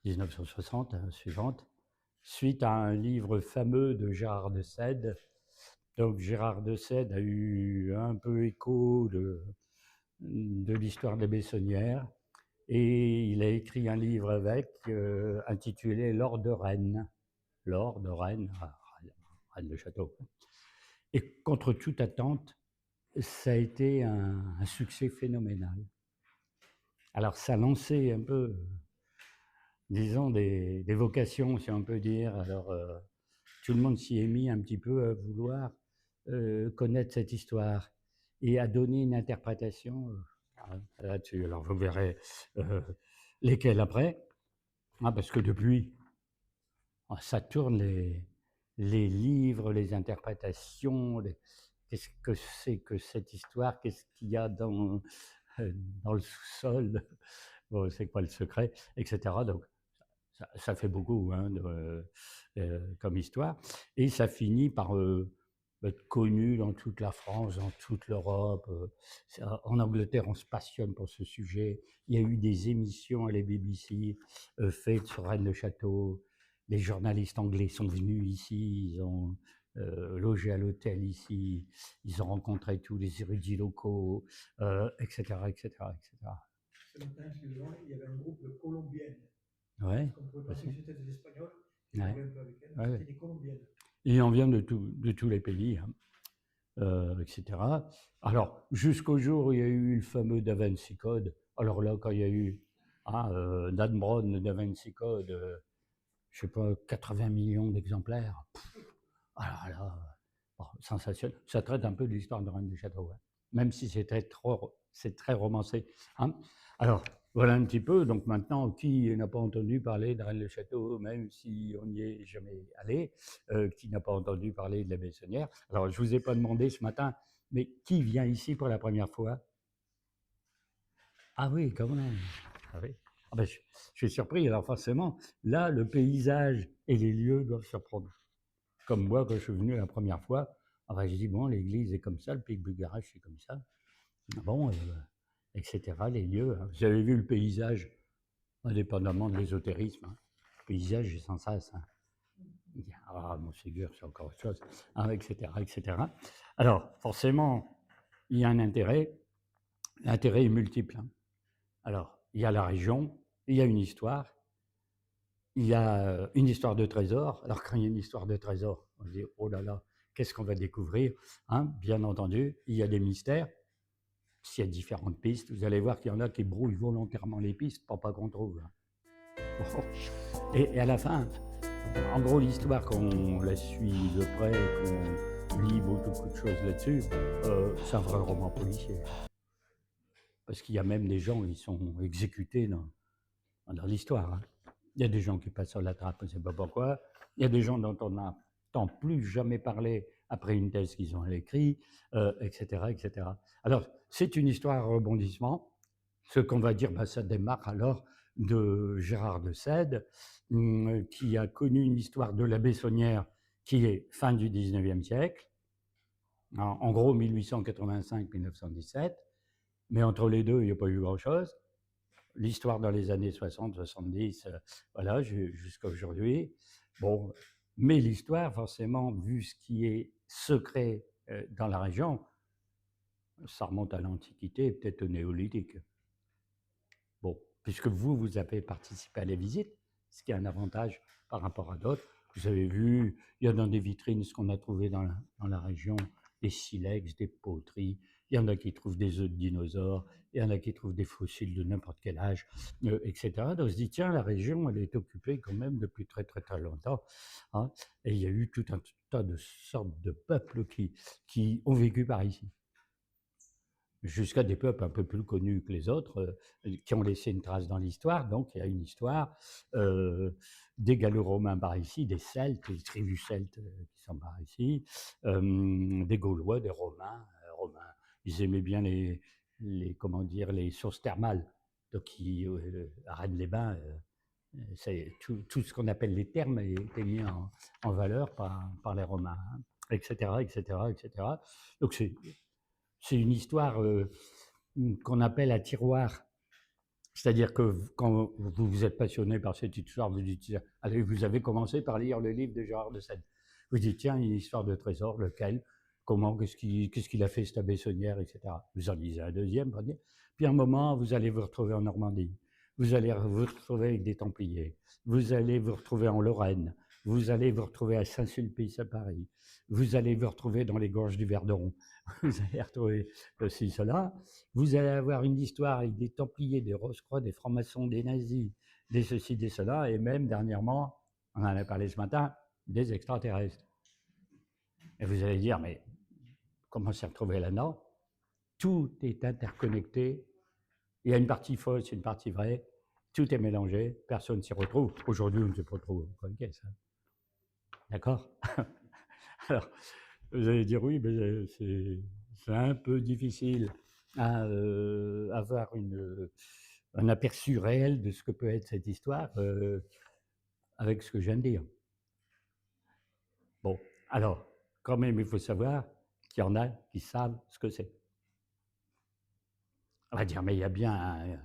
1960, suivante, suite à un livre fameux de Gérard de Sède. Donc Gérard de Sède a eu un peu écho de l'histoire des Bessonnières, et il a écrit un livre avec, intitulé L'or de Rennes. L'or de Rennes, Rennes le château. Et contre toute attente, ça a été un succès phénoménal. Alors ça a lancé un peu, disons, des vocations, si on peut dire. Alors tout le monde s'y est mis un petit peu à vouloir connaître cette histoire et à donner une interprétation là-dessus. Alors vous verrez lesquels après, parce que depuis, ça tourne les livres, les interprétations, qu'est-ce que c'est que cette histoire, qu'est-ce qu'il y a dans le sous-sol, bon, c'est quoi le secret, etc. Donc ça fait beaucoup comme histoire. Et ça finit par être connu dans toute la France, dans toute l'Europe. En Angleterre, on se passionne pour ce sujet. Il y a eu des émissions à la BBC faites sur Rennes-le-Château. Les journalistes anglais sont venus ici, ils ont logé à l'hôtel ici, ils ont rencontré tous les érudits locaux, etc., etc., etc. Ce matin, excusez-moi, il y avait un groupe de Colombiennes. Ouais. Parce qu'on pouvait penser que c'était des Espagnols. J'ai Ouais. parlé un peu avec elles. Ouais. C'était des Colombiennes. Et on vient de tous les pays, etc. Alors, jusqu'au jour où il y a eu le fameux Da Vinci Code. Alors là, quand il y a eu Dan Brown, le Da Vinci Code, je sais pas, 80 millions d'exemplaires. Alors là, bon, sensationnel. Ça traite un peu de l'histoire de Rennes du Château, ouais. Même si c'est très romancé. Hein. Alors, voilà un petit peu. Donc maintenant, qui n'a pas entendu parler de Rennes-le-Château, même si on n'y est jamais allé, qui n'a pas entendu parler de la Bessonnière. Alors, je ne vous ai pas demandé ce matin, mais qui vient ici pour la première fois? Ah oui, quand même. Ah oui. Ah ben, je suis surpris. Alors forcément, là, le paysage et les lieux doivent surprendre. Comme moi, quand je suis venu la première fois, j'ai dit, bon, l'église est comme ça, le Pic du Garage, c'est comme ça. Bon, etc., les lieux. Hein. Vous avez vu le paysage, indépendamment de l'ésotérisme. Hein. Le paysage est sans sens. Hein. Mon Ségur, c'est encore autre chose, etc., etc. Alors, forcément, il y a un intérêt. L'intérêt est multiple. Hein. Alors, il y a la région, il y a une histoire, il y a une histoire de trésor. Alors, quand il y a une histoire de trésor, on se dit, oh là là, qu'est-ce qu'on va découvrir, hein. Bien entendu, il y a des mystères. S'il y a différentes pistes, vous allez voir qu'il y en a qui brouillent volontairement les pistes pour pas qu'on trouve. Bon. Et à la fin, en gros, l'histoire, quand on la suit de près, qu'on lit beaucoup de choses là-dessus, c'est un vrai roman policier. Parce qu'il y a même des gens qui sont exécutés dans l'histoire. Hein. Il y a des gens qui passent sur la trappe, on ne sait pas pourquoi. Il y a des gens dont on n'entend plus jamais parler après une thèse qu'ils ont écrite, etc., etc. Alors, c'est une histoire à rebondissement. Ce qu'on va dire, ça démarre alors de Gérard de Sède, qui a connu une histoire de la Bessonnière qui est fin du 19e siècle, en gros 1885-1917, mais entre les deux, il n'y a pas eu grand-chose. L'histoire dans les années 60, 70, voilà, jusqu'à aujourd'hui. Bon, mais l'histoire, forcément, vu ce qui est secret dans la région, ça remonte à l'Antiquité et peut-être au Néolithique. Bon, puisque vous avez participé à la visite, ce qui est un avantage par rapport à d'autres. Vous avez vu, il y a dans des vitrines ce qu'on a trouvé dans la région, des silex, des poteries. Il y en a qui trouvent des œufs de dinosaures, il y en a qui trouvent des fossiles de n'importe quel âge, etc. Donc on se dit, tiens, la région, elle est occupée quand même depuis très très très longtemps. Hein, et il y a eu tout un tas de sortes de peuples qui ont vécu par ici. Jusqu'à des peuples un peu plus connus que les autres, qui ont laissé une trace dans l'histoire. Donc il y a une histoire des Gallo-Romains par ici, des Celtes, des tribus celtes qui sont par ici, des Gaulois, des Romains. Ils aimaient bien les sources thermales. Donc à Rennes-les-Bains, tout ce qu'on appelle les thermes a été mis en valeur par les Romains, hein, etc., etc., etc. Donc c'est une histoire qu'on appelle à tiroir C'est-à-dire que quand vous vous êtes passionné par cette histoire, vous dites, tiens, allez, vous avez commencé par lire le livre de Gérard de Sède. Vous dites, tiens, une histoire de trésor, lequel, comment, qu'est-ce qu'il a fait, cette abbé Saunière, etc. Vous en lisez un deuxième, pas dire. Puis un moment, vous allez vous retrouver en Normandie. Vous allez vous retrouver avec des Templiers. Vous allez vous retrouver en Lorraine. Vous allez vous retrouver à Saint-Sulpice à Paris. Vous allez vous retrouver dans les gorges du Verdon. Vous allez retrouver ceci, cela. Vous allez avoir une histoire avec des Templiers, des Rose-Croix, des francs-maçons, des nazis, des ceci, des cela, et même dernièrement, on en a parlé ce matin, des extraterrestres. Et vous allez dire, mais comment s'y retrouver là-dedans? Tout est interconnecté. Il y a une partie fausse, une partie vraie. Tout est mélangé. Personne ne s'y retrouve. Aujourd'hui, on ne se retrouve pas une caisse. D'accord? Alors, vous allez dire, oui, mais c'est un peu difficile à avoir un aperçu réel de ce que peut être cette histoire avec ce que je viens de dire. Bon, alors, quand même, il faut savoir qu'il y en a qui savent ce que c'est. On va dire, mais il y a bien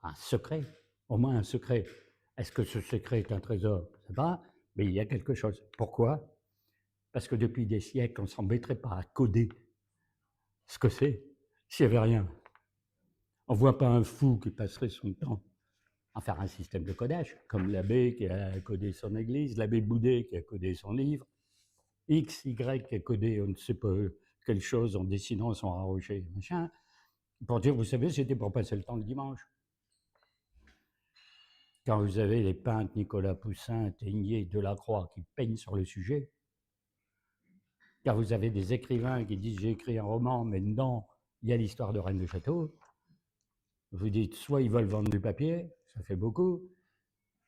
un secret, au moins un secret. Est-ce que ce secret est un trésor? Je ne sais pas, mais il y a quelque chose. Pourquoi? Parce que depuis des siècles, on ne s'embêterait pas à coder ce que c'est s'il n'y avait rien. On ne voit pas un fou qui passerait son temps à faire un système de codage, comme l'abbé qui a codé son église, l'abbé Boudet qui a codé son livre, X, Y qui a codé on ne sait pas quelle chose en dessinant son rocher, machin, pour dire, vous savez, c'était pour passer le temps le dimanche. Quand vous avez les peintres Nicolas Poussin, Ténier, Delacroix qui peignent sur le sujet, quand vous avez des écrivains qui disent j'ai écrit un roman, mais dedans, il y a l'histoire de Reine de Château, vous dites soit ils veulent vendre du papier, ça fait beaucoup,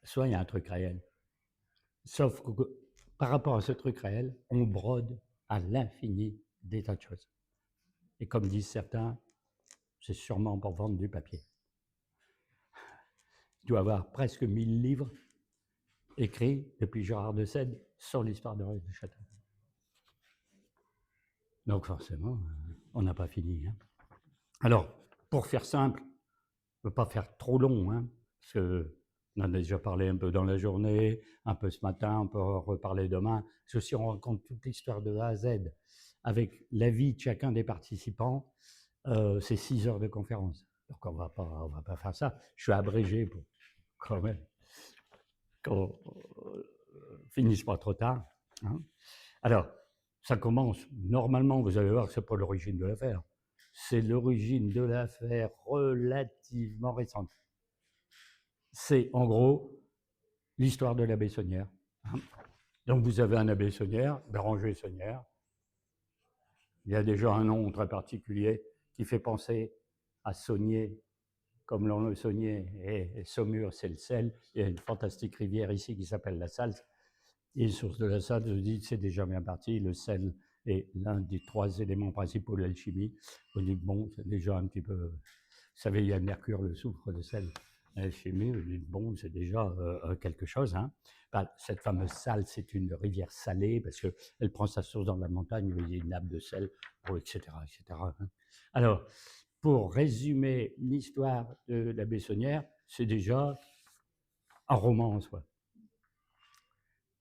soit il y a un truc réel. Sauf que par rapport à ce truc réel, on brode à l'infini des tas de choses. Et comme disent certains, c'est sûrement pour vendre du papier. Il doit y avoir presque 1000 livres écrits depuis Gérard de Sède sur l'histoire de Reine de Château. Donc forcément, on n'a pas fini. Hein. Alors, pour faire simple, je ne veux pas faire trop long, hein, parce qu'on en a déjà parlé un peu dans la journée, un peu ce matin, on peut en reparler demain. Parce que si on raconte toute l'histoire de A à Z, avec l'avis de chacun des participants, c'est 6 heures de conférence. Donc on va pas faire ça. Je suis abrégé pour quand même qu'on finisse pas trop tard. Hein. Alors, ça commence, normalement, vous allez voir que ce n'est pas l'origine de l'affaire. C'est l'origine de l'affaire relativement récente. C'est en gros l'histoire de l'abbé Saunière. Hein. Donc vous avez un abbé Saunière, Béranger Saunière. Il y a déjà un nom très particulier qui fait penser à Saunier, comme l'on le Saunier, et Saumur, c'est le sel. Il y a une fantastique rivière ici qui s'appelle la Salse. Et source de la Salse, je dis, c'est déjà bien parti, le sel est l'un des 3 éléments principaux de l'alchimie. Vous dites, bon, c'est déjà un petit peu... Vous savez, il y a le mercure, le soufre, le sel. L'alchimie, vous dites, bon, c'est déjà quelque chose. Hein. Ben, cette fameuse Salse, c'est une rivière salée parce qu'elle prend sa source dans la montagne où il y a une nappe de sel, etc. etc. Hein. Alors, pour résumer l'histoire de l'abbé Saunière, c'est déjà un roman en soi.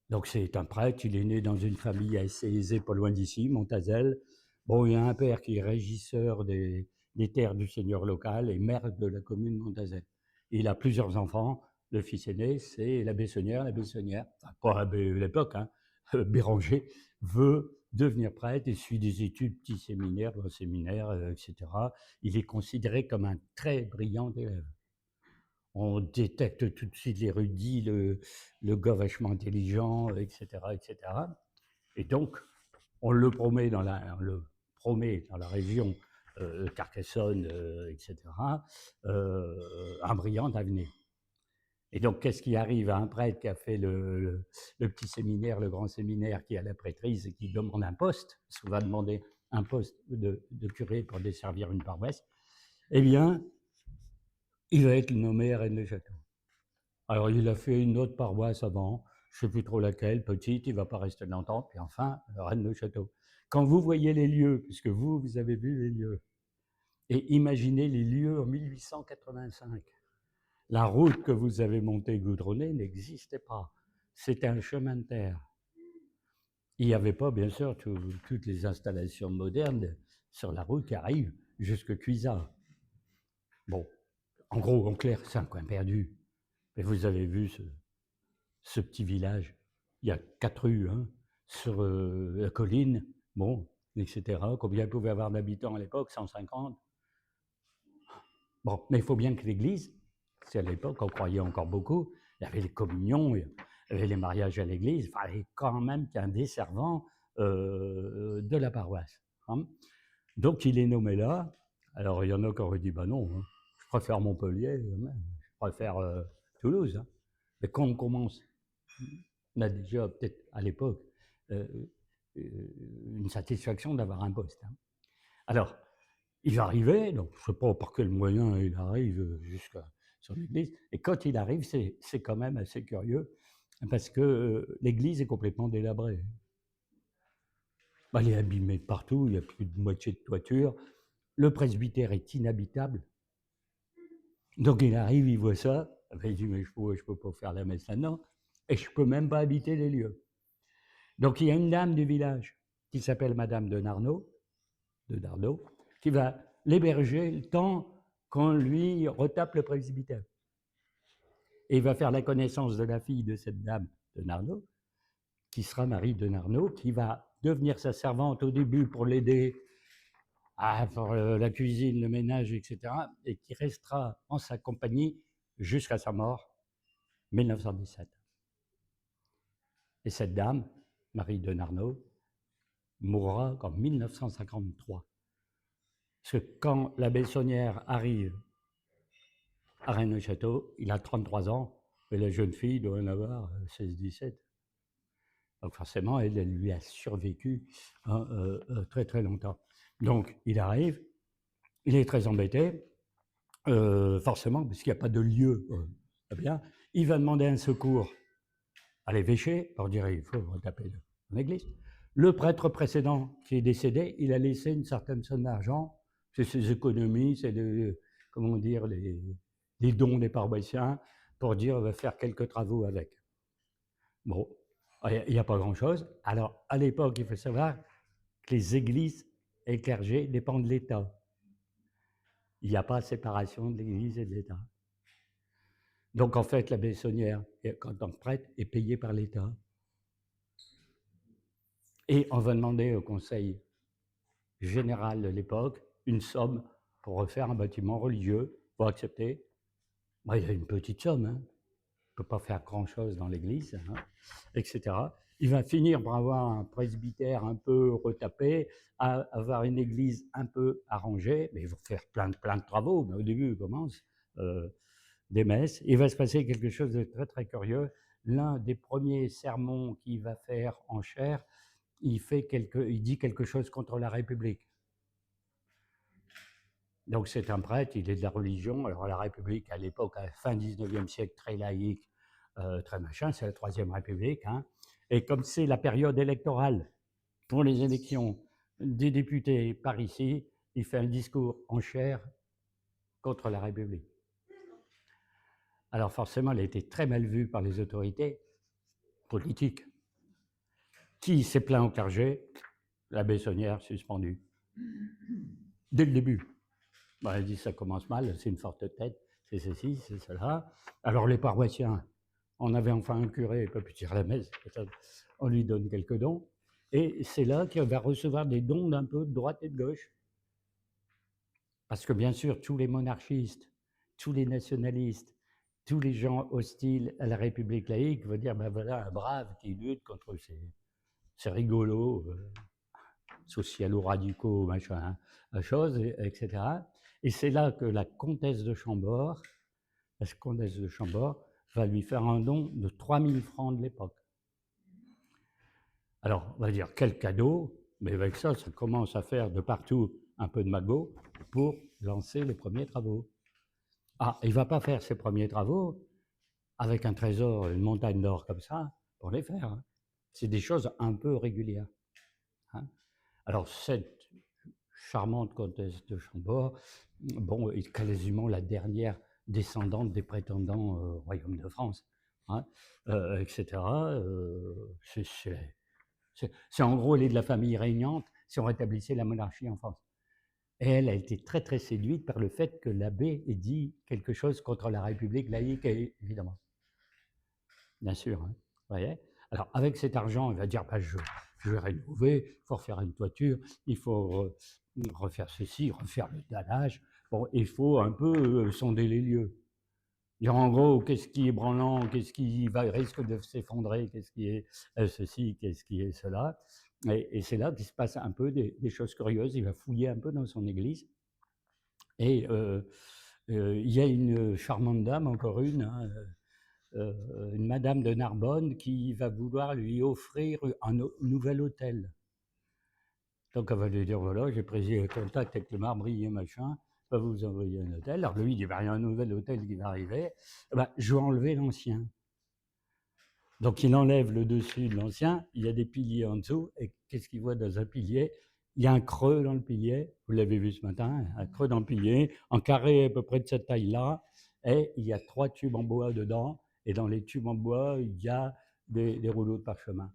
Donc c'est un prêtre, il est né dans une famille assez aisée, pas loin d'ici, Montazel. Bon, il y a un père qui est régisseur des terres du seigneur local et maire de la commune de Montazel. Il a plusieurs enfants. Le fils aîné, c'est l'abbé Saunière. L'abbé Saunière, enfin pas abbé de l'époque, hein, Béranger, veut devenir prêtre et suit des études, petit séminaire, grand séminaire, etc. Il est considéré comme un très brillant élève. On détecte tout de suite l'érudit, le gars vachement intelligent, etc., etc. Et donc, on le promet dans la région Carcassonne, etc., un brillant avenir. Et donc, qu'est-ce qui arrive à un prêtre qui a fait le petit séminaire, le grand séminaire, qui a la prêtrise et qui demande un poste, parce qu'on va demander un poste de curé pour desservir une paroisse, eh bien, il va être nommé à Reine de Château. Alors, il a fait une autre paroisse avant, je ne sais plus trop laquelle, petite, il ne va pas rester longtemps, puis enfin, Reine de Château. Quand vous voyez les lieux, puisque vous avez vu les lieux, et imaginez les lieux en 1885, La route que vous avez montée goudronnée n'existait pas. C'était un chemin de terre. Il n'y avait pas, bien sûr, toutes les installations modernes sur la route qui arrivent jusque Cuisat. Bon, en gros, en clair, c'est un coin perdu. Mais vous avez vu ce petit village. Il y a 4 rues hein, sur la colline, bon, etc. Combien il pouvait avoir d'habitants à l'époque? 150. Bon, mais il faut bien que l'église, c'est à l'époque, on croyait encore beaucoup, il y avait les communions, il y avait les mariages à l'église, il fallait quand même qu'il y ait un desservant de la paroisse. Hein. Donc il est nommé là. Alors il y en a qui auraient dit, bah non, hein, je préfère Montpellier, je préfère Toulouse. Hein. Mais quand on commence, on a déjà peut-être à l'époque euh, une satisfaction d'avoir un poste. Hein. Alors, il va arriver, donc je ne sais pas par quel moyen il arrive jusqu'à sur l'église, et quand il arrive, c'est quand même assez curieux, parce que l'église est complètement délabrée. Elle est abîmée de partout, il y a plus de moitié de toiture, le presbytère est inhabitable. Donc il arrive, il voit ça, il dit mais je peux pas faire la messe là-dedans, et je peux même pas habiter les lieux. Donc il y a une dame du village qui s'appelle Madame de Narnaud, qui va l'héberger le temps qu'on lui retape le presbytère. Et il va faire la connaissance de la fille de cette dame de Narnaud, qui sera Marie de Narnaud, qui va devenir sa servante au début pour l'aider à faire la cuisine, le ménage, etc., et qui restera en sa compagnie jusqu'à sa mort, 1917. Et cette dame, Marie de Narnaud, mourra en 1953. Parce que quand l'abbé Saunière arrive à Rennes-le-Château, il a 33 ans, et la jeune fille doit en avoir 16-17. Donc forcément, elle lui a survécu hein, très très longtemps. Donc il arrive, il est très embêté, forcément, parce qu'il n'y a pas de lieu. Très bien. Il va demander un secours à l'évêché pour dire il faut retaper l'église. Le prêtre précédent qui est décédé, il a laissé une certaine somme d'argent, c'est ses économies, c'est comment dire, les dons des paroissiens, pour dire on va faire quelques travaux avec. Bon, il n'y a pas grand-chose. Alors, à l'époque, il faut savoir que les églises et le clergé dépendent de l'État. Il n'y a pas de séparation de l'Église et de l'État. Donc, en fait, l'abbé Saunière, en tant que prêtre, est payé par l'État. Et on va demander au Conseil général de l'époque une somme pour refaire un bâtiment religieux. Pour accepter. Il y a une petite somme, hein. On ne peut pas faire grand-chose dans l'église, hein, etc. Il va finir par avoir un presbytère un peu retapé, avoir une église un peu arrangée, mais il va faire plein de travaux, mais au début, il commence des messes. Il va se passer quelque chose de très, très curieux. L'un des premiers sermons qu'il va faire en chair, il dit quelque chose contre la République. Donc c'est un prêtre, il est de la religion. Alors la République, à l'époque, à la fin du 19e siècle, très laïque, très machin, c'est la Troisième République. Hein. Et comme c'est la période électorale pour les élections des députés par ici, il fait un discours en chair contre la République. Alors forcément, il a été très mal vu par les autorités politiques. Qui s'est plaint au clergé? L'abbé Saunière suspendu. Dès le début. Bon, elle dit ça commence mal, c'est une forte tête, c'est ceci, c'est cela. Alors les paroissiens, on avait enfin un curé, il ne peut plus dire la messe, on lui donne quelques dons, et c'est là qu'il va recevoir des dons d'un peu de droite et de gauche. Parce que bien sûr, tous les monarchistes, tous les nationalistes, tous les gens hostiles à la République laïque vont dire, ben voilà un brave qui lutte contre ces rigolos, socialo-radicaux, machin, chose, etc. Et c'est là que la comtesse de Chambord va lui faire un don de 3000 francs de l'époque. Alors, on va dire, quel cadeau, mais avec ça, ça commence à faire de partout un peu de magot pour lancer les premiers travaux. Ah, il ne va pas faire ses premiers travaux avec un trésor, une montagne d'or comme ça, pour les faire. Hein. C'est des choses un peu régulières. Hein. Alors, cette charmante comtesse de Chambord, bon, est quasiment la dernière descendante des prétendants au royaume de France, hein, etc. C'est en gros, elle est de la famille régnante si on rétablissait la monarchie en France. Et elle a été très, très séduite par le fait que l'abbé ait dit quelque chose contre la République laïque, évidemment. Bien sûr, hein, vous voyez. Alors, avec cet argent, il va dire, bah, je vais rénover, il faut refaire une toiture, il faut refaire ceci, refaire le dallage. Bon, il faut un peu sonder les lieux. Dire en gros, qu'est-ce qui est branlant, qu'est-ce qui risque de s'effondrer, qu'est-ce qui est ceci, qu'est-ce qui est cela. Et c'est là qu'il se passe un peu des choses curieuses. Il va fouiller un peu dans son église. Et il y a une charmante dame, encore une madame de Narbonne, qui va vouloir lui offrir un nouvel hôtel. Donc elle va lui dire, voilà, j'ai pris contact avec le marbrier, machin, va vous envoyer un hôtel. Alors lui, il dit, bah, il y a un nouvel hôtel qui va arriver, bah, je vais enlever l'ancien. Donc il enlève le dessus de l'ancien, il y a des piliers en dessous, et qu'est-ce qu'il voit dans un pilier? Il y a un creux dans le pilier, vous l'avez vu ce matin, un creux dans le pilier, en carré à peu près de cette taille-là, et il y a 3 tubes en bois dedans, et dans les tubes en bois, il y a des rouleaux de parchemin.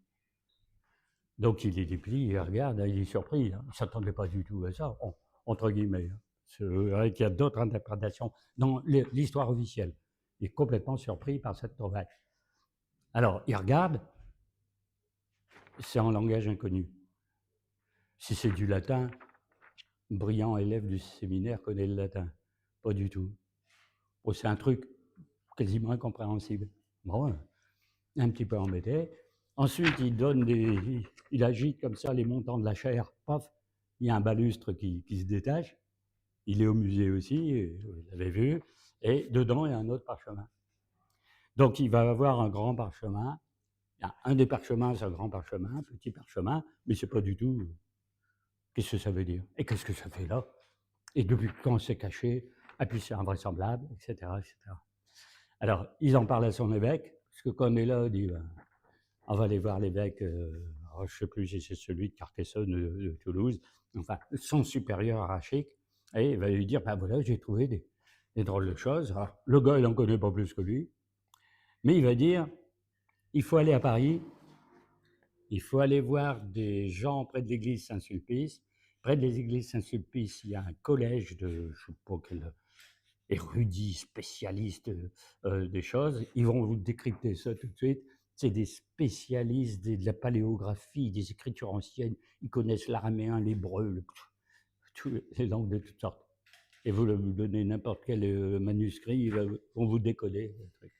Donc il les déplie, il regarde, il est surpris, hein. Il ne s'attendait pas du tout à ça, entre guillemets. C'est vrai qu'il y a d'autres interprétations dans l'histoire officielle. Il est complètement surpris par cette trouvaille. Alors, il regarde, c'est en langage inconnu. Si c'est du latin, brillant élève du séminaire connaît le latin. Pas du tout. Oh, c'est un truc quasiment incompréhensible. Bon, un petit peu embêté. Ensuite, il agite comme ça les montants de la chair. Paf, il y a un balustre qui se détache. Il est au musée aussi, vous l'avez vu. Et dedans, il y a un autre parchemin. Donc, il va avoir un grand parchemin. Il y a un des parchemins, c'est un grand parchemin, un petit parchemin, mais c'est pas du tout. Qu'est-ce que ça veut dire? Et qu'est-ce que ça fait là? Et depuis quand c'est caché? Et puis c'est invraisemblable, etc., etc. Alors, ils en parlent à son évêque, parce que quand on est là, il dit, ben, on va aller voir l'évêque, je ne sais plus si c'est celui de Carcassonne, de Toulouse, enfin, son supérieur hiérarchique, et il va lui dire, ben voilà, j'ai trouvé des drôles de choses. Alors, le gars, il n'en connaît pas plus que lui, mais il va dire, il faut aller à Paris, il faut aller voir des gens près de l'église Saint-Sulpice. Près de l'église Saint-Sulpice, il y a un collège de, je ne sais pas quel érudit, spécialiste des choses. Ils vont vous décrypter ça tout de suite. C'est des spécialistes de la paléographie, des écritures anciennes. Ils connaissent l'araméen, l'hébreu, toutes les langues de toutes sortes. Et vous lui donnez n'importe quel manuscrit, ils vont vous décoder le truc.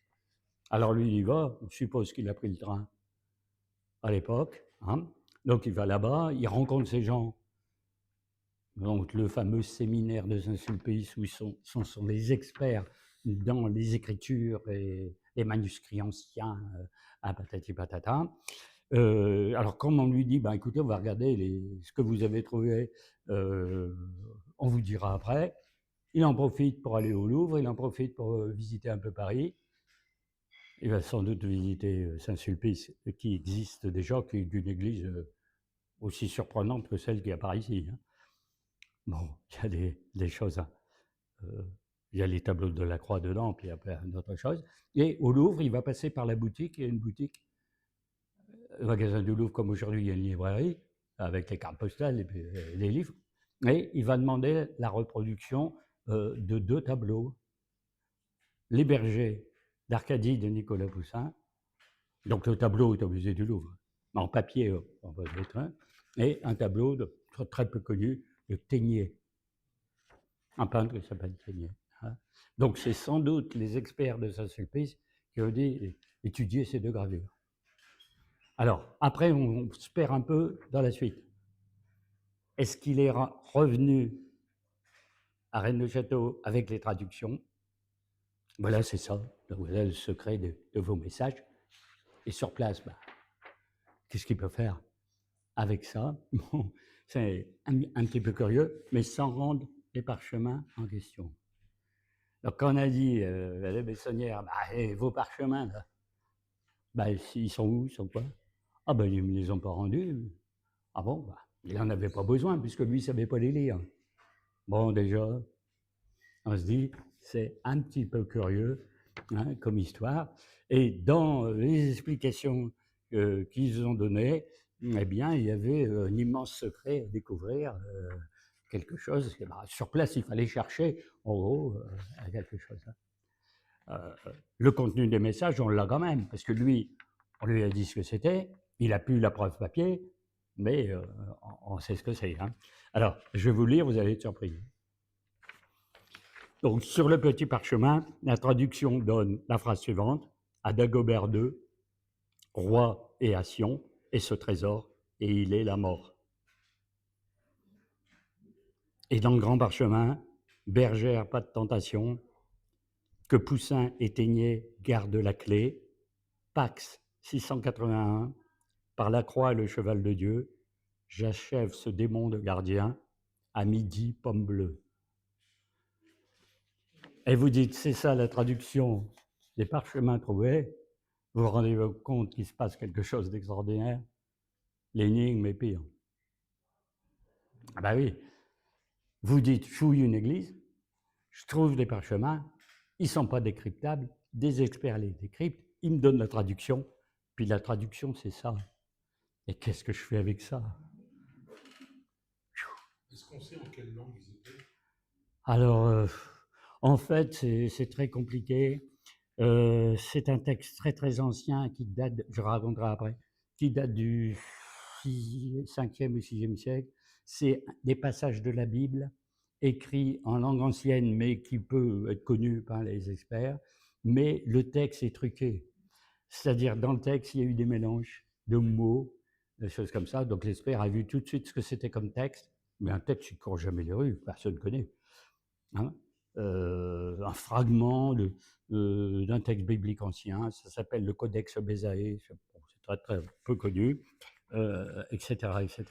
Alors lui, il y va. Je suppose qu'il a pris le train à l'époque, hein. Donc il va là-bas, il rencontre ces gens. Donc le fameux séminaire de Saint-Sulpice où ils sont les experts dans les écritures et les manuscrits anciens, à patati patata. Alors comme on lui dit, ben, écoutez, on va regarder ce que vous avez trouvé, on vous dira après. Il en profite pour aller au Louvre, il en profite pour visiter un peu Paris. Il va sans doute visiter Saint-Sulpice, qui existe déjà, qui est d'une église aussi surprenante que celle qui apparaît ici, hein. Bon, il y a des choses, il y a les tableaux de la Croix dedans, puis après une autre chose. Et au Louvre, il va passer par la boutique, il y a une boutique, le magasin du Louvre, comme aujourd'hui, il y a une librairie, avec les cartes postales et puis les livres. Et il va demander la reproduction de 2 tableaux. Les bergers d'Arcadie de Nicolas Poussin. Donc le tableau est au musée du Louvre, en papier, en votre, et un tableau très peu connu de Ténier, un peintre qui s'appelle Ténier, hein. Donc c'est sans doute les experts de Saint-Sulpice qui ont dit étudier ces 2 gravures. Alors après, on se perd un peu dans la suite. Est-ce qu'il est revenu à Rennes-le-Château avec les traductions? Voilà, c'est ça. Donc, voilà le secret de vos messages. Et sur place, bah, qu'est-ce qu'il peut faire avec ça? Bon, c'est un petit peu curieux, mais sans rendre les parchemins en question. Donc quand on a dit à la Bessonnière, bah, vos parchemins, là, bah, ils sont où? Ils sont quoi? Ah ben, ils ne me les ont pas rendus. Ah bon? Bah, il n'en avait pas besoin, puisque lui ne savait pas les lire. Bon, déjà, on se dit, c'est un petit peu curieux comme histoire. Et dans les explications qu'ils ont données, eh bien, il y avait un immense secret à découvrir, quelque chose. Sur place, il fallait chercher, en gros, quelque chose. Le contenu des messages, on l'a quand même, parce que lui, on lui a dit ce que c'était, il a plus la preuve papier, mais on sait ce que c'est. Alors, je vais vous lire, vous allez être surpris. Donc, sur le petit parchemin, la traduction donne la phrase suivante: à Dagobert II, roi et à Sion, et ce trésor, et il est la mort. Et dans le grand parchemin, bergère, pas de tentation, que Poussin éteignait, garde la clé, Pax 681, par la croix et le cheval de Dieu, j'achève ce démon de gardien, à midi, pomme bleue. Et vous dites, c'est ça la traduction des parchemins trouvés, vous vous rendez compte qu'il se passe quelque chose d'extraordinaire? L'énigme est pire. Ah ben oui, vous dites, je fouille une église, je trouve des parchemins, ils ne sont pas décryptables, des experts les décryptent, ils me donnent la traduction, puis la traduction c'est ça. Et qu'est-ce que je fais avec ça? Est-ce qu'on sait en quelle langue ils étaient? Alors, en fait, c'est très compliqué. C'est un texte très très ancien qui date, je raconterai après, qui date du 5e ou 6e siècle. C'est des passages de la Bible écrits en langue ancienne, mais qui peut être connu par les experts. Mais le texte est truqué. C'est-à-dire, dans le texte, il y a eu des mélanges de mots, des choses comme ça. Donc, l'expert a vu tout de suite ce que c'était comme texte. Mais un texte, il ne court jamais les rues, personne ne connaît. Un fragment d'un texte biblique ancien, ça s'appelle le Codex Bezae, c'est très très peu connu, etc., etc.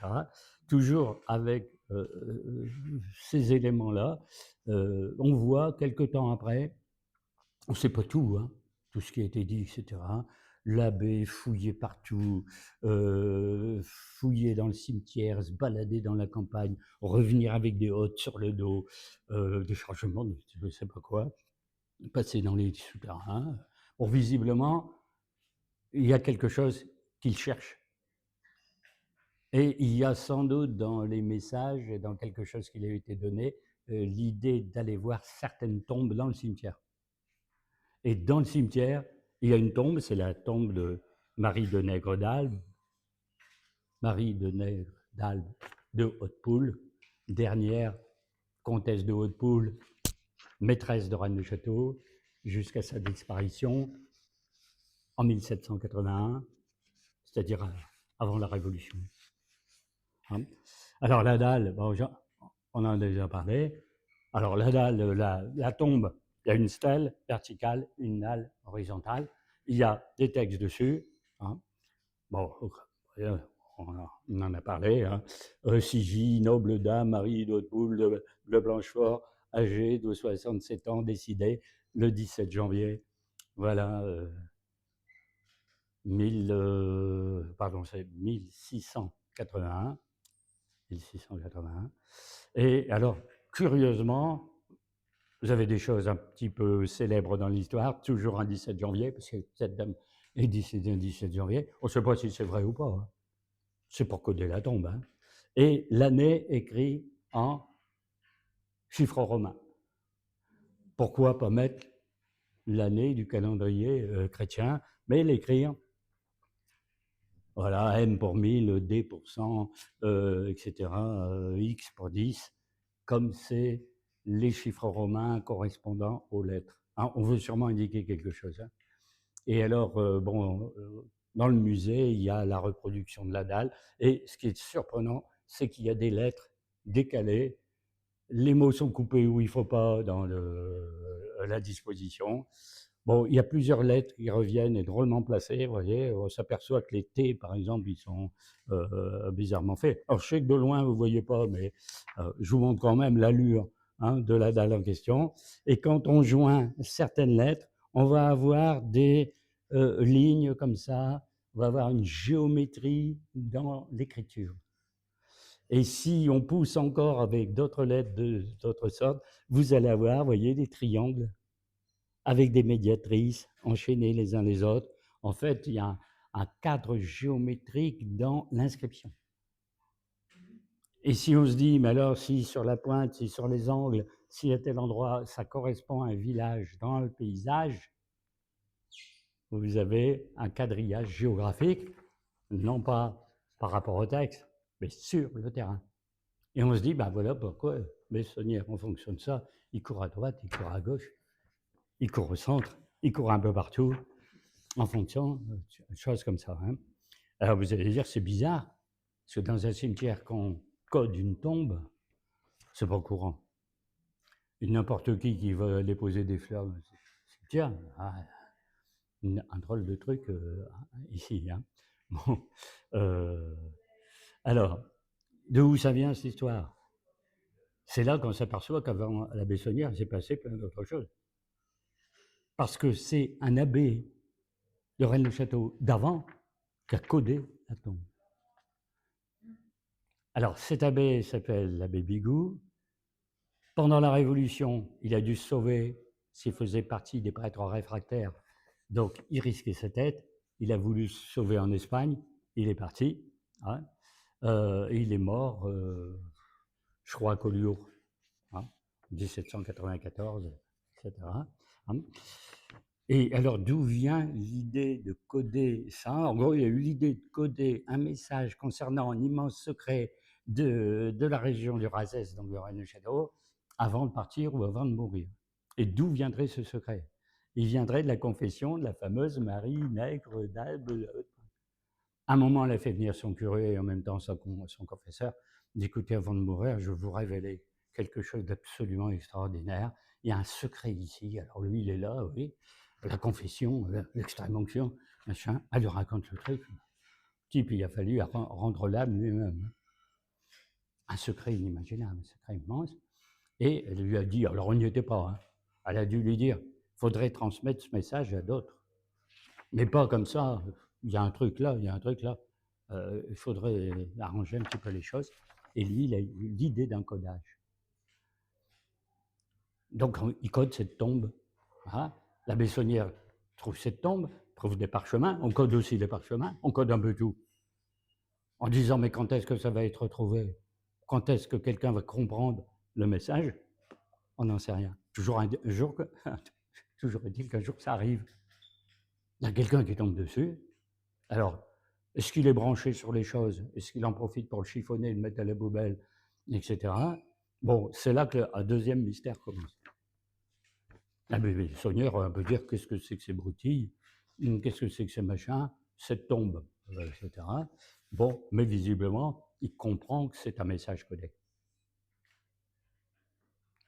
Toujours avec ces éléments-là, on voit quelque temps après, on ne sait pas tout, tout ce qui a été dit, etc. L'abbé fouillait partout, fouiller dans le cimetière, se balader dans la campagne, revenir avec des hottes sur le dos, des chargements de je ne sais pas quoi, passer dans les souterrains. Bon, visiblement, il y a quelque chose qu'il cherche. Et il y a sans doute dans les messages et dans quelque chose qui lui a été donné, l'idée d'aller voir certaines tombes dans le cimetière. Et dans le cimetière, il y a une tombe, c'est la tombe de Marie de Nègre d'Albe, Marie de Nègre d'Albe de Hautpoul, dernière comtesse de Hautpoul, maîtresse de Rennes le Château, jusqu'à sa disparition en 1781, c'est-à-dire avant la Révolution. Alors la dalle, bon, on en a déjà parlé. Alors la dalle, la tombe, il y a une stèle verticale, une dalle horizontale. Il y a des textes dessus. Bon, on en a parlé. Sigy, noble dame, Marie d'Hautpoul de Blanchefort, âgée de 67 ans, décédée le 17 janvier. Voilà, c'est 1681. 1681. Et alors, curieusement, vous avez des choses un petit peu célèbres dans l'histoire, toujours un 17 janvier, parce que cette dame est décédée un 17 janvier. On ne sait pas si c'est vrai ou pas. C'est pour coder la tombe. Et l'année écrite en chiffres romains. Pourquoi pas mettre l'année du calendrier chrétien, mais l'écrire, voilà, M pour 1000, D pour 100, etc., X pour 10, comme c'est les chiffres romains correspondant aux lettres. On veut sûrement indiquer quelque chose. Et alors, dans le musée, il y a la reproduction de la dalle. Et ce qui est surprenant, c'est qu'il y a des lettres décalées. Les mots sont coupés où il ne faut pas dans la disposition. Bon, il y a plusieurs lettres qui reviennent et drôlement placées, vous voyez. On s'aperçoit que les T, par exemple, ils sont bizarrement faits. Alors, je sais que de loin, vous ne voyez pas, mais je vous montre quand même l'allure de la dalle en question. Et quand on joint certaines lettres, on va avoir des lignes comme ça, on va avoir une géométrie dans l'écriture. Et si on pousse encore avec d'autres lettres d'autres sortes, vous allez avoir, vous voyez, des triangles avec des médiatrices enchaînées les uns les autres. En fait, il y a un cadre géométrique dans l'inscription. Et si on se dit, mais alors si sur la pointe, si sur les angles, si à tel endroit, ça correspond à un village dans le paysage, vous avez un quadrillage géographique, non pas par rapport au texte, mais sur le terrain. Et on se dit, ben voilà pourquoi Bessonnière, en fonction de ça, il court à droite, il court à gauche, il court au centre, il court un peu partout, en fonction de choses comme ça. Hein. Alors vous allez dire, c'est bizarre, parce que dans un cimetière, quand on code une tombe, c'est pas courant. Et n'importe qui va déposer des fleurs dans le cimetière, un drôle de truc ici. Hein. Bon, alors, de où ça vient cette histoire? C'est là qu'on s'aperçoit qu'avant la Bessonnière, il s'est passé plein d'autres choses. Parce que c'est un abbé de Rennes-le-Château d'avant qui a codé la tombe. Alors, cet abbé s'appelle l'abbé Bigou. Pendant la Révolution, il a dû se sauver s'il faisait partie des prêtres réfractaires. Donc, il risquait sa tête. Il a voulu se sauver en Espagne. Il est parti. Hein. Et il est mort, je crois, à Collioure, hein, 1794, etc. Hein. Et alors, d'où vient l'idée de coder ça? En gros, il y a eu l'idée de coder un message concernant un immense secret de la région du Razès, donc de Rennes-le-Château, avant de partir ou avant de mourir. Et d'où viendrait ce secret? Il viendrait de la confession de la fameuse Marie Nègre d'Albe. À un moment, elle a fait venir son curé et en même temps son confesseur. D'écouter avant de mourir, je vais vous révéler quelque chose d'absolument extraordinaire. Il y a un secret ici. Alors lui, il est là, oui. La confession, l'extrême-onction, machin. Elle lui raconte le truc. Type, il a fallu rendre l'âme lui-même. Un secret inimaginable, un secret immense. Et elle lui a dit, alors on n'y était pas, hein. Elle a dû lui dire, il faudrait transmettre ce message à d'autres. Mais pas comme ça, il y a un truc là, il y a un truc là. Il faudrait arranger un petit peu les choses. Et lui, il a eu l'idée d'un codage. Donc, il code cette tombe. Hein. La Bessonnière trouve cette tombe, trouve des parchemins. On code aussi les parchemins, on code un peu tout. En disant, mais quand est-ce que ça va être retrouvé? Quand est-ce que quelqu'un va comprendre le message? On n'en sait rien. Toujours est-il qu'un jour ça arrive. Il y a quelqu'un qui tombe dessus. Alors, est-ce qu'il est branché sur les choses? Est-ce qu'il en profite pour le chiffonner, le mettre à la poubelle, etc. Bon, c'est là qu'un deuxième mystère commence. La Bessonnière, on peut dire qu'est-ce que c'est que ces broutilles, qu'est-ce que c'est que ces machins, cette tombe, etc. Bon, mais visiblement, il comprend que c'est un message codé.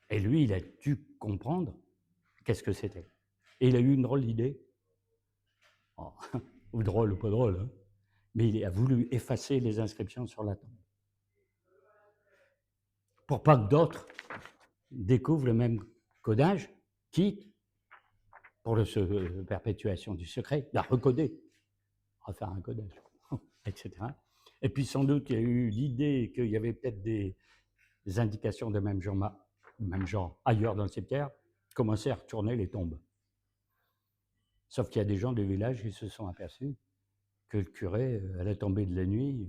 Et lui, il a dû comprendre qu'est-ce que c'était. Et il a eu une drôle d'idée. Oh, ou drôle ou pas drôle, hein. Mais il a voulu effacer les inscriptions sur la tombe. Pour pas que d'autres découvrent le même codage, quitte, pour la perpétuation du secret, la recoder, refaire un codage, etc. Et puis sans doute, il y a eu l'idée qu'il y avait peut-être des indications de même genre ailleurs dans le cimetière, commencer à retourner les tombes. Sauf qu'il y a des gens du village qui se sont aperçus que le curé, à la tombée de la nuit,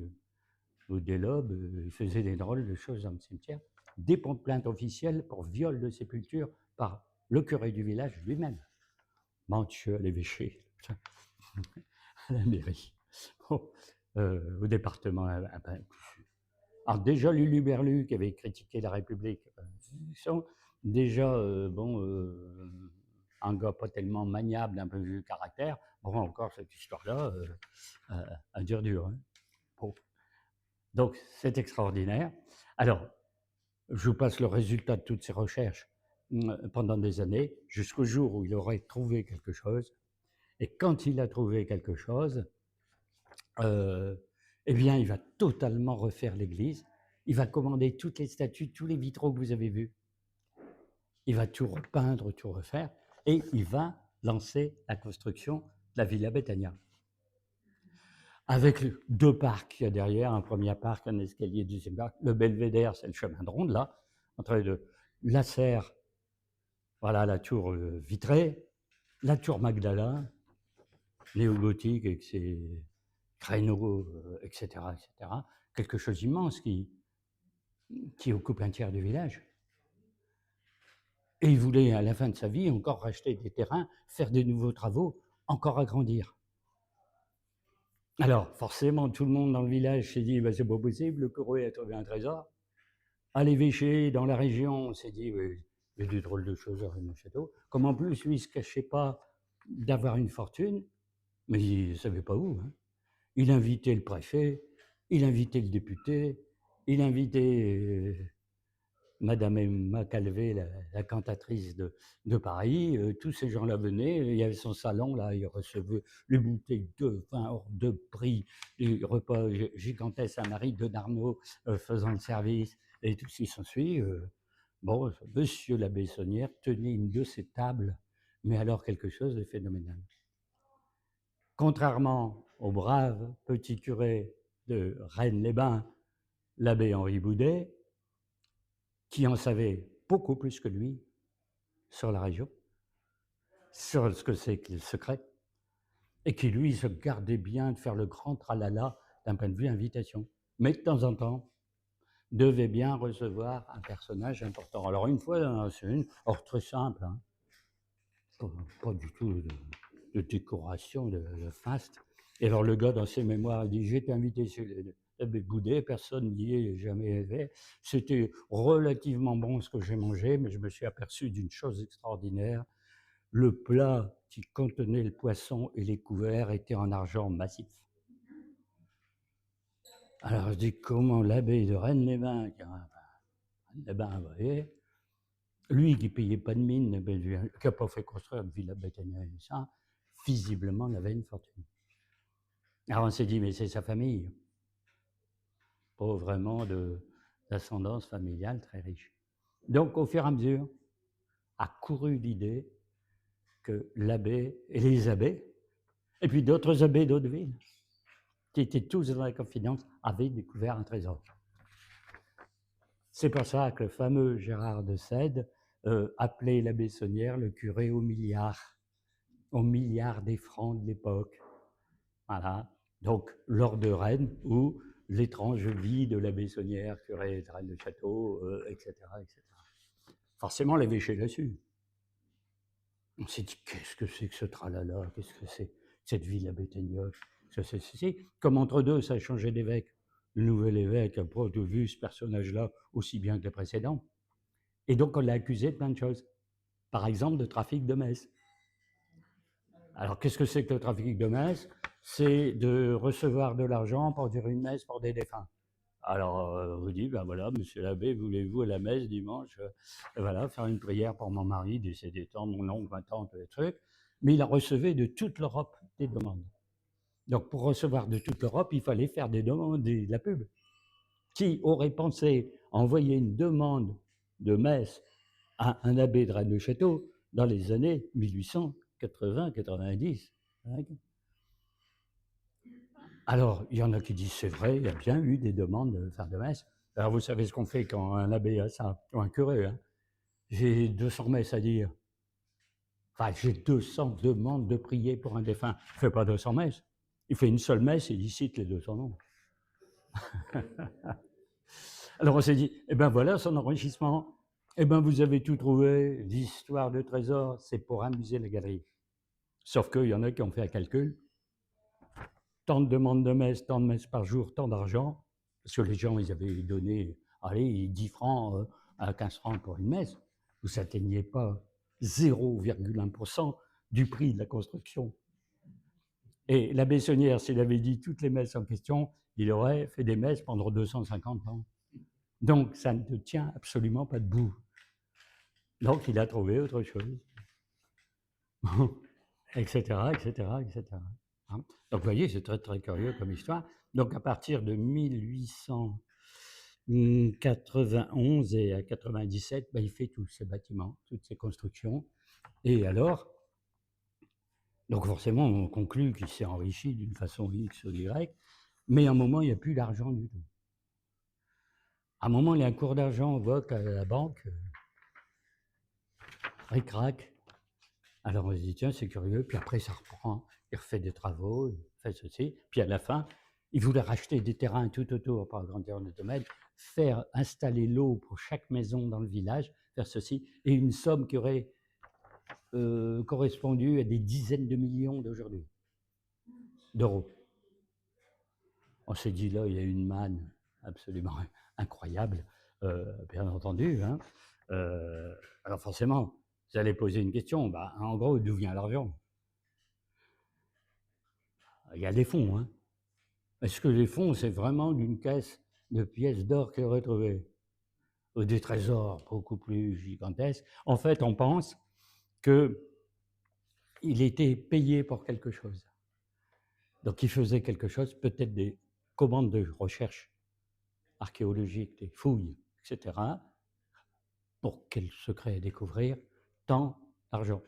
ou des lobes, il faisait des drôles de choses dans le cimetière. Dépôt de plainte officielle pour viol de sépulture par le curé du village lui-même. Mantieux à l'évêché, à la mairie, bon, au département. Alors déjà, Luluberlu, qui avait critiqué la République, déjà, un gars pas tellement maniable d'un peu vu caractère, bon, encore cette histoire-là, à dur. Hein. Bon. Donc, c'est extraordinaire. Alors, je vous passe le résultat de toutes ces recherches pendant des années, jusqu'au jour où il aurait trouvé quelque chose. Et quand il a trouvé quelque chose, eh bien, il va totalement refaire l'église. Il va commander toutes les statues, tous les vitraux que vous avez vus. Il va tout repeindre, tout refaire. Et il va lancer la construction de la Villa Betania. avec deux parcs qu'il y a derrière, un premier parc, un escalier, deuxième parc. Le belvédère, c'est le chemin de ronde, là, entre les deux. La serre, voilà la tour vitrée, la tour Magdala, néo-gothique avec ses créneaux, etc., etc. Quelque chose d'immense qui occupe un tiers du village. Et il voulait, à la fin de sa vie, encore racheter des terrains, faire des nouveaux travaux, encore agrandir. Alors, forcément, tout le monde dans le village s'est dit, c'est pas possible, le Corée a trouvé un trésor. À l'évêché, dans la région, on s'est dit, il y a des drôles de choses à Rennes-le-Château. Comme en plus, lui, il ne se cachait pas d'avoir une fortune, mais il ne savait pas où. Hein. Il invitait le préfet, il invitait le député, il invitait Madame Emma Calvé, la cantatrice de Paris. Tous ces gens-là venaient, il y avait son salon, là, il recevait les bouteilles de vin hors de prix, les repas gigantesques à Marie de Darnaud faisant le service, et tout ce qui s'ensuit. Bon, monsieur l'abbé Saunière tenait une de ces tables, mais alors quelque chose de phénoménal. Contrairement au brave petit curé de Rennes-les-Bains, l'abbé Henri Boudet, qui en savait beaucoup plus que lui sur la région, sur ce que c'est que le secret, et qui, lui, se gardait bien de faire le grand tralala d'un point de vue invitation. Mais de temps en temps, devait bien recevoir un personnage important. Alors une fois, c'est une, or très simple, hein, pas du tout de décoration, de faste. Et alors le gars, dans ses mémoires, il dit, j'ai été invité chez l'abbé Boudet, personne n'y est jamais allé. C'était relativement bon ce que j'ai mangé, mais je me suis aperçu d'une chose extraordinaire. Le plat qui contenait le poisson et les couverts était en argent massif. Alors je dis, comment l'abbé de Rennes-les-Bains, vous voyez, lui qui ne payait pas de mine, qui n'a pas fait construire une villa bétanière, ça, visiblement, avait une fortune. Alors on s'est dit, mais c'est sa famille. Pas vraiment d'ascendance familiale très riche. Donc, au fur et à mesure, a couru l'idée que l'abbé et les abbés, et puis d'autres abbés d'autres villes, qui étaient tous dans la confidence, avaient découvert un trésor. C'est pour ça que le fameux Gérard de Sède appelait l'abbé Saunière le curé au milliard des francs de l'époque. Voilà. Donc, lors de Rennes, où l'étrange vie de l'abbé Saunière, curé de Rennes-le-Château, etc., etc. Forcément, l'évêché l'a su. On s'est dit, qu'est-ce que c'est que ce tralala? Qu'est-ce que c'est cette ville à Béthagnols? Comme entre deux, ça a changé d'évêque. Le nouvel évêque n'a pas vu ce personnage-là aussi bien que le précédent. Et donc, on l'a accusé de plein de choses. Par exemple, de trafic de messe. Alors, qu'est-ce que c'est que le trafic de messe? C'est de recevoir de l'argent pour dire une messe pour des défunts. Alors, on vous dit, ben voilà, monsieur l'abbé, voulez-vous à la messe dimanche, voilà, faire une prière pour mon mari décédé, tant, mon oncle, ma tante, les trucs. Mais il a reçu de toute l'Europe des demandes. Donc, pour recevoir de toute l'Europe, il fallait faire des demandes, de la pub. Qui aurait pensé envoyer une demande de messe à un abbé de Rennes-le-Château dans les années 1880-90? Alors, il y en a qui disent, c'est vrai, il y a bien eu des demandes de faire de messe. Alors, vous savez ce qu'on fait quand un abbé a ça, ou un curé, hein? J'ai 200 messes à dire. Enfin, j'ai 200 demandes de prier pour un défunt. Il ne fait pas 200 messes. Il fait une seule messe et il cite les 200 noms. Alors, on s'est dit, eh bien voilà son enrichissement. Eh bien, vous avez tout trouvé. L'histoire de trésor, c'est pour amuser la galerie. Sauf qu'il y en a qui ont fait un calcul. Tant de demandes de messe, tant de messes par jour, tant d'argent. Parce que les gens, ils avaient donné, allez, 10 francs à 15 francs pour une messe. Vous n'atteigniez pas 0,1% du prix de la construction. Et l'abbé Saunière, s'il avait dit toutes les messes en question, il aurait fait des messes pendant 250 ans. Donc, ça ne tient absolument pas debout. Donc, il a trouvé autre chose. Etc., etc., etc. Donc, vous voyez, c'est très, très curieux comme histoire. Donc, à partir de 1891 et à 97, il fait tous ces bâtiments, toutes ces constructions. Et alors, Donc forcément, on conclut qu'il s'est enrichi d'une façon X ou Y, mais à un moment, il n'y a plus d'argent du tout. À un moment, il y a un cours d'argent, on voit qu'à la banque, ric-rac. Alors on se dit, tiens, c'est curieux, puis après ça reprend, il refait des travaux, il fait ceci, puis à la fin, il voulait racheter des terrains tout autour pour agrandir le domaine, faire installer l'eau pour chaque maison dans le village, faire ceci, et une somme qui aurait correspondu à des dizaines de millions d'aujourd'hui, d'euros. On s'est dit, là, il y a une manne absolument incroyable, bien entendu. Hein. Alors forcément, vous allez poser une question, bah, en gros, d'où vient l'argent? Il y a des fonds. Hein. Est-ce que les fonds, c'est vraiment d'une caisse de pièces d'or qu'elle est retrouvée? Ou des trésors beaucoup plus gigantesques? En fait, on pense qu'il était payé pour quelque chose. Donc, il faisait quelque chose, peut-être des commandes de recherche archéologiques, des fouilles, etc., pour quel secret découvrir, tant d'argent.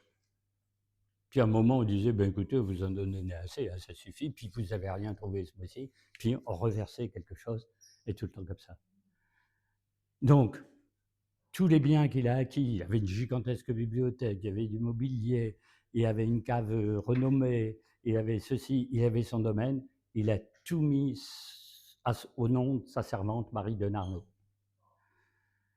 Puis à un moment, on disait, ben écoutez, vous en donnez assez, ça suffit, puis vous n'avez rien trouvé ce mois-ci, puis on reversait quelque chose, et tout le temps comme ça. Donc, tous les biens qu'il a acquis, il y avait une gigantesque bibliothèque, il y avait du mobilier, il y avait une cave renommée, il y avait ceci, il y avait son domaine, il a tout mis au nom de sa servante Marie de Narnaud.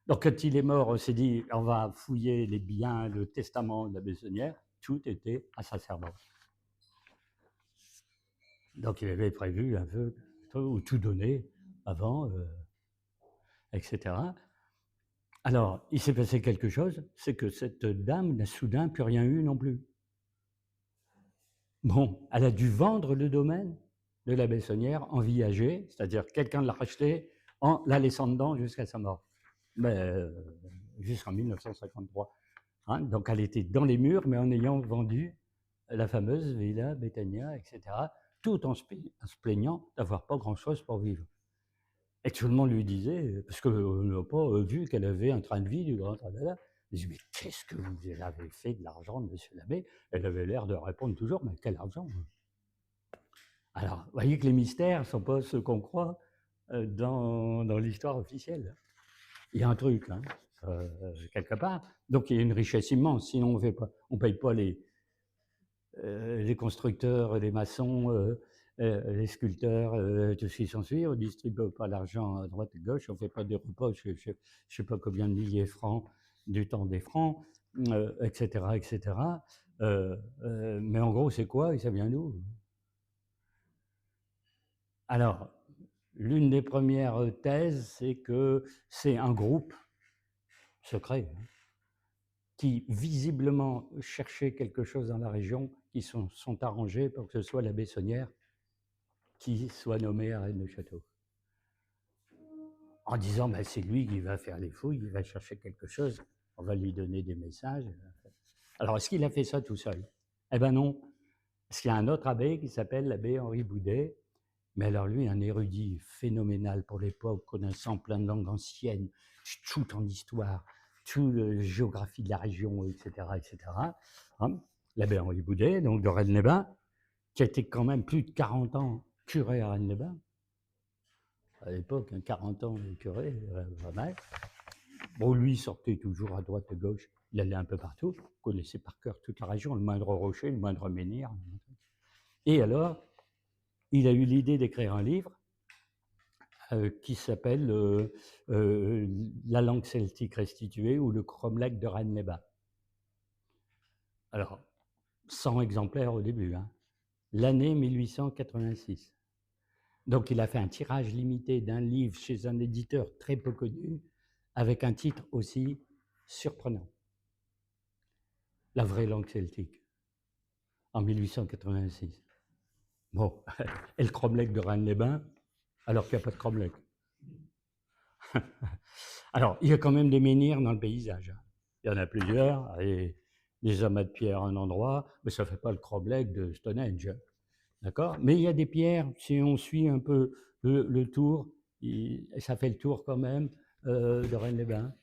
Donc quand il est mort, on s'est dit, on va fouiller les biens, le testament de la Bessonnière, tout était à sa servante. Donc il avait prévu un peu, ou tout donné avant, etc. Alors, il s'est passé quelque chose, c'est que cette dame n'a soudain plus rien eu non plus. Bon, elle a dû vendre le domaine de la Bessonnière en viager, c'est-à-dire quelqu'un l'a racheté en la laissant dedans jusqu'à sa mort, jusqu'en 1953. Hein, donc elle était dans les murs, mais en ayant vendu la fameuse Villa Betania, etc., tout en se plaignant d'avoir pas grand-chose pour vivre. Et tout le monde lui disait, parce qu'on n'a pas vu qu'elle avait un train de vie du grand tralala. Il dit, mais qu'est-ce que vous avez fait de l'argent de monsieur l'abbé? Elle avait l'air de répondre toujours, mais quel argent? Alors, vous voyez que les mystères ne sont pas ceux qu'on croit dans l'histoire officielle. Il y a un truc, hein, quelque part. Donc il y a une richesse immense, sinon on ne paye pas les constructeurs, les maçons, les sculpteurs, tout ce qui s'ensuit. On ne distribue pas l'argent à droite et à gauche, on ne fait pas des repas, je ne sais pas combien de milliers de francs du temps des francs, etc. etc. Mais en gros, c'est quoi et ça vient d'où? Alors, l'une des premières thèses, c'est que c'est un groupe secret qui visiblement cherchait quelque chose dans la région, qui sont arrangés pour que ce soit la Bessonnière qui soit nommée à Rennes-le-Château. En disant, ben, c'est lui qui va faire les fouilles, il va chercher quelque chose, on va lui donner des messages. Alors, est-ce qu'il a fait ça tout seul? Eh bien non, parce qu'il y a un autre abbé qui s'appelle l'abbé Henri Boudet, mais alors lui, un érudit phénoménal pour l'époque, connaissant plein de langues anciennes, tout en histoire, toute la géographie de la région, etc. etc. Hein, l'abbé Henri Boudet, donc de Rennes-les-Bains, qui a été quand même plus de 40 ans curé à Rennes-les-Bains. À l'époque, 40 ans de curé, pas mal. Bon, lui, il sortait toujours à droite, à gauche, il allait un peu partout, il connaissait par cœur toute la région, le moindre rocher, le moindre menhir. Et alors, il a eu l'idée d'écrire un livre qui s'appelle La langue celtique restituée ou le cromlech de Rennes-les-Bains. Alors, 100 exemplaires au début, hein. L'année 1886. Donc, il a fait un tirage limité d'un livre chez un éditeur très peu connu, avec un titre aussi surprenant. La vraie langue celtique, en 1886. Bon, et le cromlech de Rennes-les-Bains, alors qu'il n'y a pas de cromlech. Alors, il y a quand même des menhirs dans le paysage. Il y en a plusieurs, et des amas de pierre à un endroit, mais ça ne fait pas le cromlech de Stonehenge. D'accord? Mais il y a des pierres, si on suit un peu le tour, ça fait le tour quand même de Rennes-les-Bains,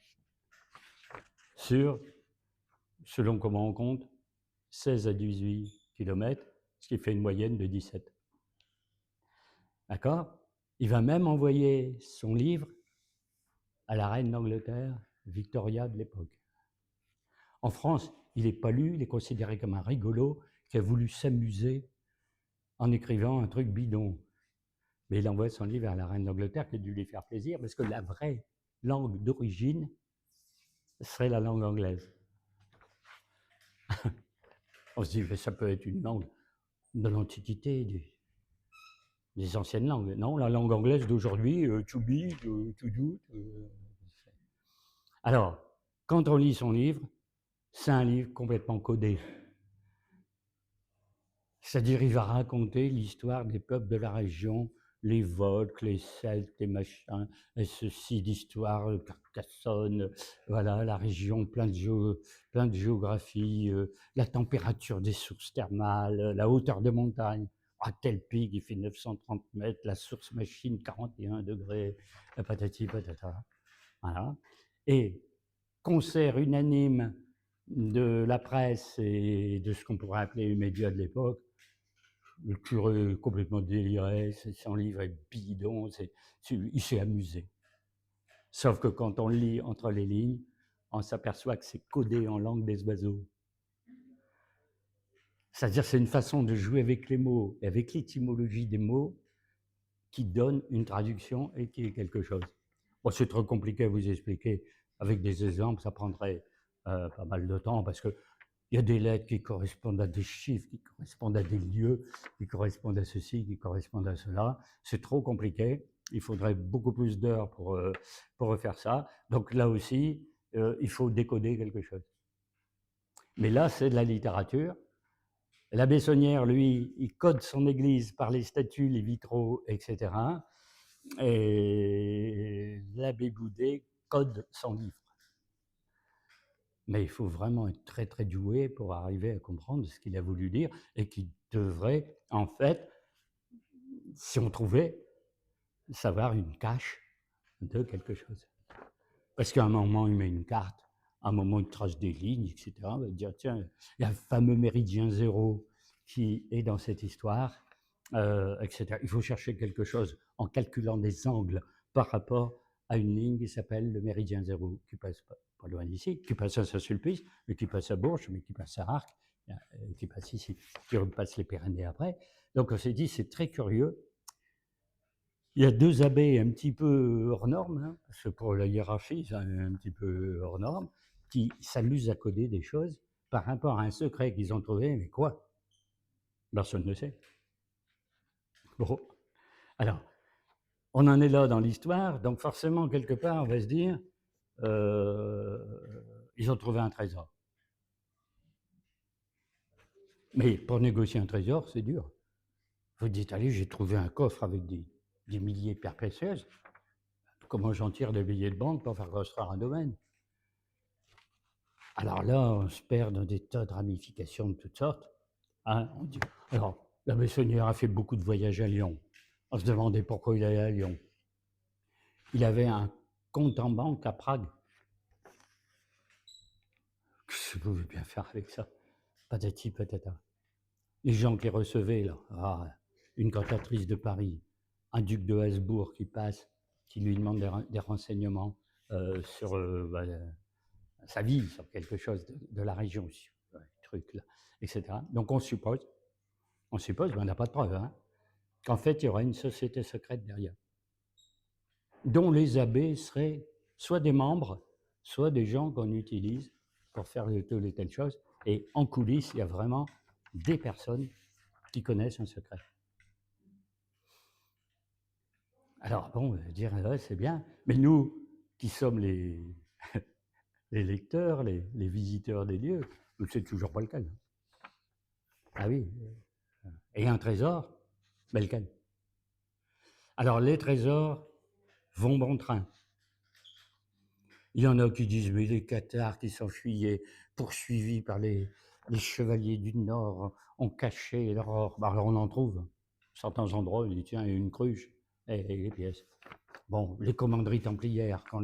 sur, selon comment on compte, 16 à 18 km, ce qui fait une moyenne de 17. D'accord? Il va même envoyer son livre à la reine d'Angleterre, Victoria de l'époque. En France, il n'est pas lu, il est considéré comme un rigolo qui a voulu s'amuser en écrivant un truc bidon. Mais il envoie son livre à la reine d'Angleterre qui a dû lui faire plaisir parce que la vraie langue d'origine serait la langue anglaise. On se dit, mais ça peut être une langue de l'Antiquité, des anciennes langues. Non, la langue anglaise d'aujourd'hui, to be, to do. Alors, quand on lit son livre, c'est un livre complètement codé. C'est-à-dire, il va raconter l'histoire des peuples de la région, les Volques, les Celtes, les machins, et ceci d'histoire, Carcassonne, voilà, la région, plein de géographie, la température des sources thermales, la hauteur de montagne. À tel pic, il fait 930 mètres, la source machine, 41 degrés, la patati patata. Voilà. Et concert unanime de la presse et de ce qu'on pourrait appeler les médias de l'époque, le curé complètement déliré, son livre est bidon, il s'est amusé. Sauf que quand on lit entre les lignes, on s'aperçoit que c'est codé en langue des oiseaux. C'est-à-dire c'est une façon de jouer avec les mots et avec l'étymologie des mots qui donne une traduction et qui est quelque chose. Bon, c'est trop compliqué à vous expliquer. Avec des exemples, ça prendrait pas mal de temps parce qu'il y a des lettres qui correspondent à des chiffres, qui correspondent à des lieux, qui correspondent à ceci, qui correspondent à cela. C'est trop compliqué. Il faudrait beaucoup plus d'heures pour refaire ça. Donc là aussi, il faut décoder quelque chose. Mais là, c'est de la littérature. L'abbé Saunière, lui, il code son église par les statues, les vitraux, etc. Et l'abbé Boudet code son livre. Mais il faut vraiment être très, très doué pour arriver à comprendre ce qu'il a voulu dire et qui devrait, en fait, si on trouvait, savoir une cache de quelque chose. Parce qu'à un moment, il met une carte, à un moment, il trace des lignes, etc. Il va dire, tiens, il y a le fameux méridien zéro qui est dans cette histoire, etc. Il faut chercher quelque chose en calculant des angles par rapport à une ligne qui s'appelle le méridien zéro, qui passe pas loin d'ici, qui passe à Saint-Sulpice, mais qui passe à Bourges, mais qui passe à Arques, qui passe ici, qui repasse les Pyrénées après. Donc on s'est dit, c'est très curieux. Il y a deux abbés un petit peu hors normes, hein, parce que pour la hiérarchie, c'est un petit peu hors normes, qui s'amusent à coder des choses par rapport à un secret qu'ils ont trouvé, mais quoi? Personne ne sait. Bon, alors, on en est là dans l'histoire, donc forcément, quelque part, on va se dire, ils ont trouvé un trésor. Mais pour négocier un trésor, c'est dur. Vous dites, allez, j'ai trouvé un coffre avec des milliers de pierres précieuses. Comment j'en tire des billets de banque pour faire construire un domaine? Alors là, on se perd dans des tas de ramifications de toutes sortes. Hein, on dit, alors, l'abbé Saunière a fait beaucoup de voyages à Lyon. On se demandait pourquoi il allait à Lyon. Il avait un compte en banque à Prague. Qu'est-ce que vous pouvez bien faire avec ça? Patati patata. Les gens qui recevaient, là, une cantatrice de Paris, un duc de Habsbourg qui passe, qui lui demande des renseignements sur sa vie, sur quelque chose de la région, truc là, etc. Donc on suppose, mais on n'a pas de preuve, hein, qu'en fait il y aura une société secrète derrière, dont les abbés seraient soit des membres, soit des gens qu'on utilise pour faire telle et telle chose. Et en coulisses, il y a vraiment des personnes qui connaissent un secret. Alors bon, dire c'est bien, mais nous qui sommes les lecteurs, les visiteurs des lieux, c'est toujours pas le cas. Ah oui. Et un trésor, ben le cas. Alors les trésors vont bon train. Il y en a qui disent, mais les Cathares qui s'enfuyaient, poursuivis par les chevaliers du Nord, ont caché leur or. Ben, alors on en trouve. Certains endroits, il dit, tiens, il y a une cruche et les pièces. Bon, les commanderies templières, quand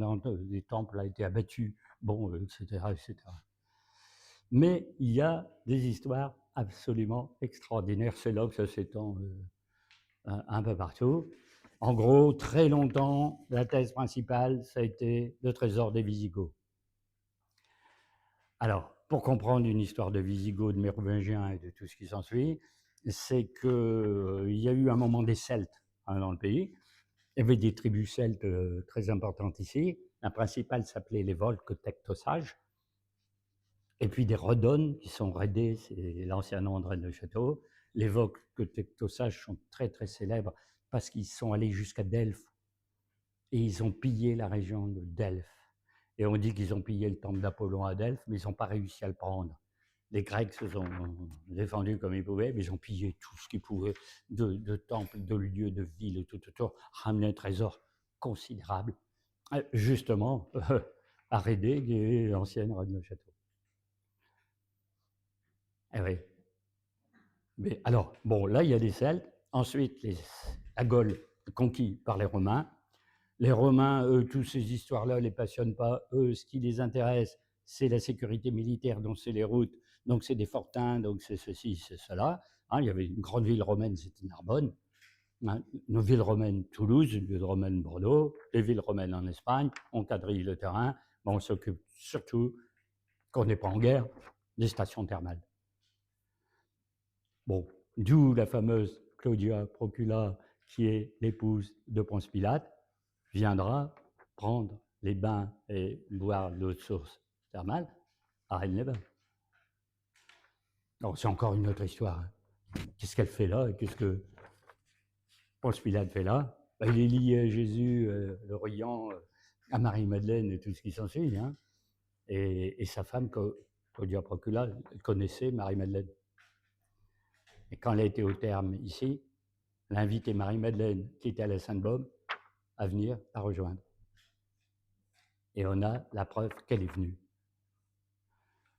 les temples a été abattus, bon, etc., etc. Mais il y a des histoires absolument extraordinaire. C'est là que ça s'étend un peu partout. En gros, très longtemps, la thèse principale, ça a été le trésor des Visigoths. Alors, pour comprendre une histoire de Visigoths, de Mérovingiens et de tout ce qui s'ensuit, c'est qu'il y a eu un moment des Celtes dans le pays. Il y avait des tribus celtes très importantes ici. La principale s'appelait les Volques-Tectosages. Et puis des Rhodones, qui sont raidés, c'est l'ancien nom de Rennes-le-Château. Les Volques-Tectosages sont très très célèbres parce qu'ils sont allés jusqu'à Delphes et ils ont pillé la région de Delphes. Et on dit qu'ils ont pillé le temple d'Apollon à Delphes, mais ils n'ont pas réussi à le prendre. Les Grecs se sont défendus comme ils pouvaient, mais ils ont pillé tout ce qu'ils pouvaient de temples, de lieux, de villes, tout autour, ramené un trésor considérable, justement, à Rédé, qui est l'ancienne Rennes-le-Château. Eh oui. Mais alors, bon, là, il y a des Celtes. Ensuite, la Gaule conquis par les Romains. Les Romains, eux, toutes ces histoires-là ne les passionnent pas. Eux, ce qui les intéresse, c'est la sécurité militaire, donc c'est les routes, donc c'est des fortins, donc c'est ceci, c'est cela. Il y avait une grande ville romaine, c'était Narbonne. Une ville romaine, Toulouse, une ville romaine, Bordeaux, les villes romaines en Espagne. On quadrille le terrain, mais on s'occupe surtout, quand on n'est pas en guerre, des stations thermales. Bon, d'où la fameuse Claudia Procula, qui est l'épouse de Ponce Pilate, viendra prendre les bains et boire l'eau de source thermale à Rennes-les-Bains. Alors, c'est encore une autre histoire. Qu'est-ce qu'elle fait là et qu'est-ce que Ponce Pilate fait là? Il est lié à Jésus, le riant, à Marie-Madeleine et tout ce qui s'ensuit. Hein. Et sa femme, Claudia Procula, elle connaissait Marie-Madeleine. Et quand elle a été au terme ici, elle a invité Marie-Madeleine, qui était à la Sainte-Baume, à venir la rejoindre. Et on a la preuve qu'elle est venue.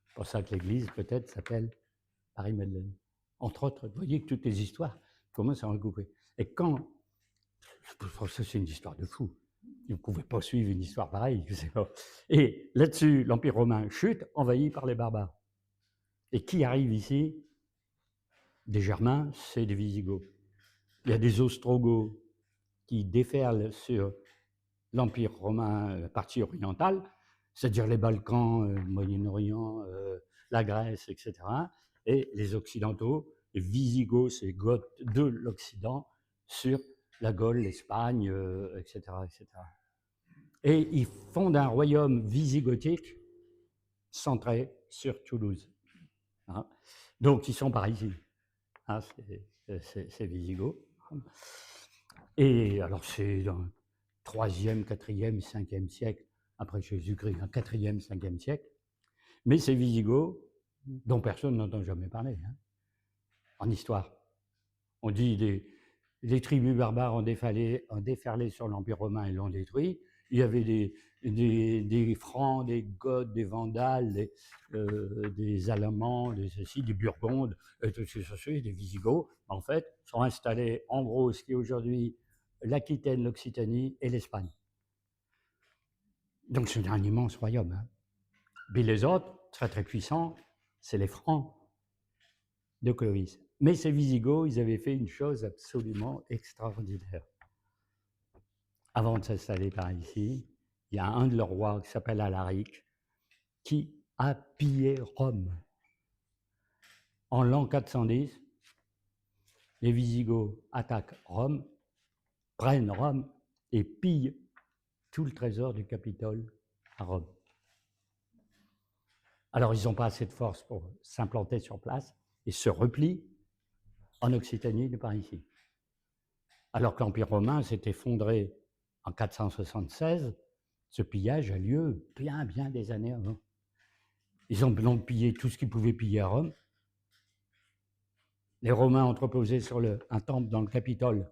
C'est pour ça que l'église, peut-être, s'appelle Marie-Madeleine. Entre autres, vous voyez que toutes les histoires commencent à regrouper. Et quand... Ça, c'est une histoire de fou. Vous ne pouvez pas suivre une histoire pareille. Je sais pas. Et là-dessus, l'Empire romain chute, envahi par les barbares. Et qui arrive ici? Des Germains, c'est des Visigoths. Il y a des Ostrogoths qui déferlent sur l'Empire romain, partie orientale, c'est-à-dire les Balkans, le Moyen-Orient, la Grèce, etc. Et les Occidentaux, les Visigoths, c'est Goths de l'Occident, sur la Gaule, l'Espagne, etc., etc. Et ils fondent un royaume visigothique centré sur Toulouse. Hein. Donc, ils sont par ici. Hein, c'est Visigoths. Et alors, c'est dans le 3e, 4e, 5e siècle après Jésus-Christ, 4e, 5e siècle. Mais ces Visigoths, dont personne n'entend jamais parler, hein, en histoire. On dit les tribus barbares ont déferlé sur l'Empire romain et l'ont détruit. Il y avait des Francs, des Goths, des Vandales, des Allemands, des Burgondes, des Visigoths, en fait, sont installés en gros ce qui est aujourd'hui l'Aquitaine, l'Occitanie et l'Espagne. Donc c'est un immense royaume. Hein. Mais les autres, très très puissants, c'est les Francs de Clovis. Mais ces Visigoths, ils avaient fait une chose absolument extraordinaire. Avant de s'installer par ici, il y a un de leurs rois qui s'appelle Alaric, qui a pillé Rome. En l'an 410, les Visigoths attaquent Rome, prennent Rome et pillent tout le trésor du Capitole à Rome. Alors, ils n'ont pas assez de force pour s'implanter sur place et se replient en Occitanie de par ici. Alors que l'Empire romain s'est effondré en 476, ce pillage a lieu bien des années avant. Ils ont donc pillé tout ce qu'ils pouvaient piller à Rome. Les Romains ont entreposé sur un temple dans le Capitole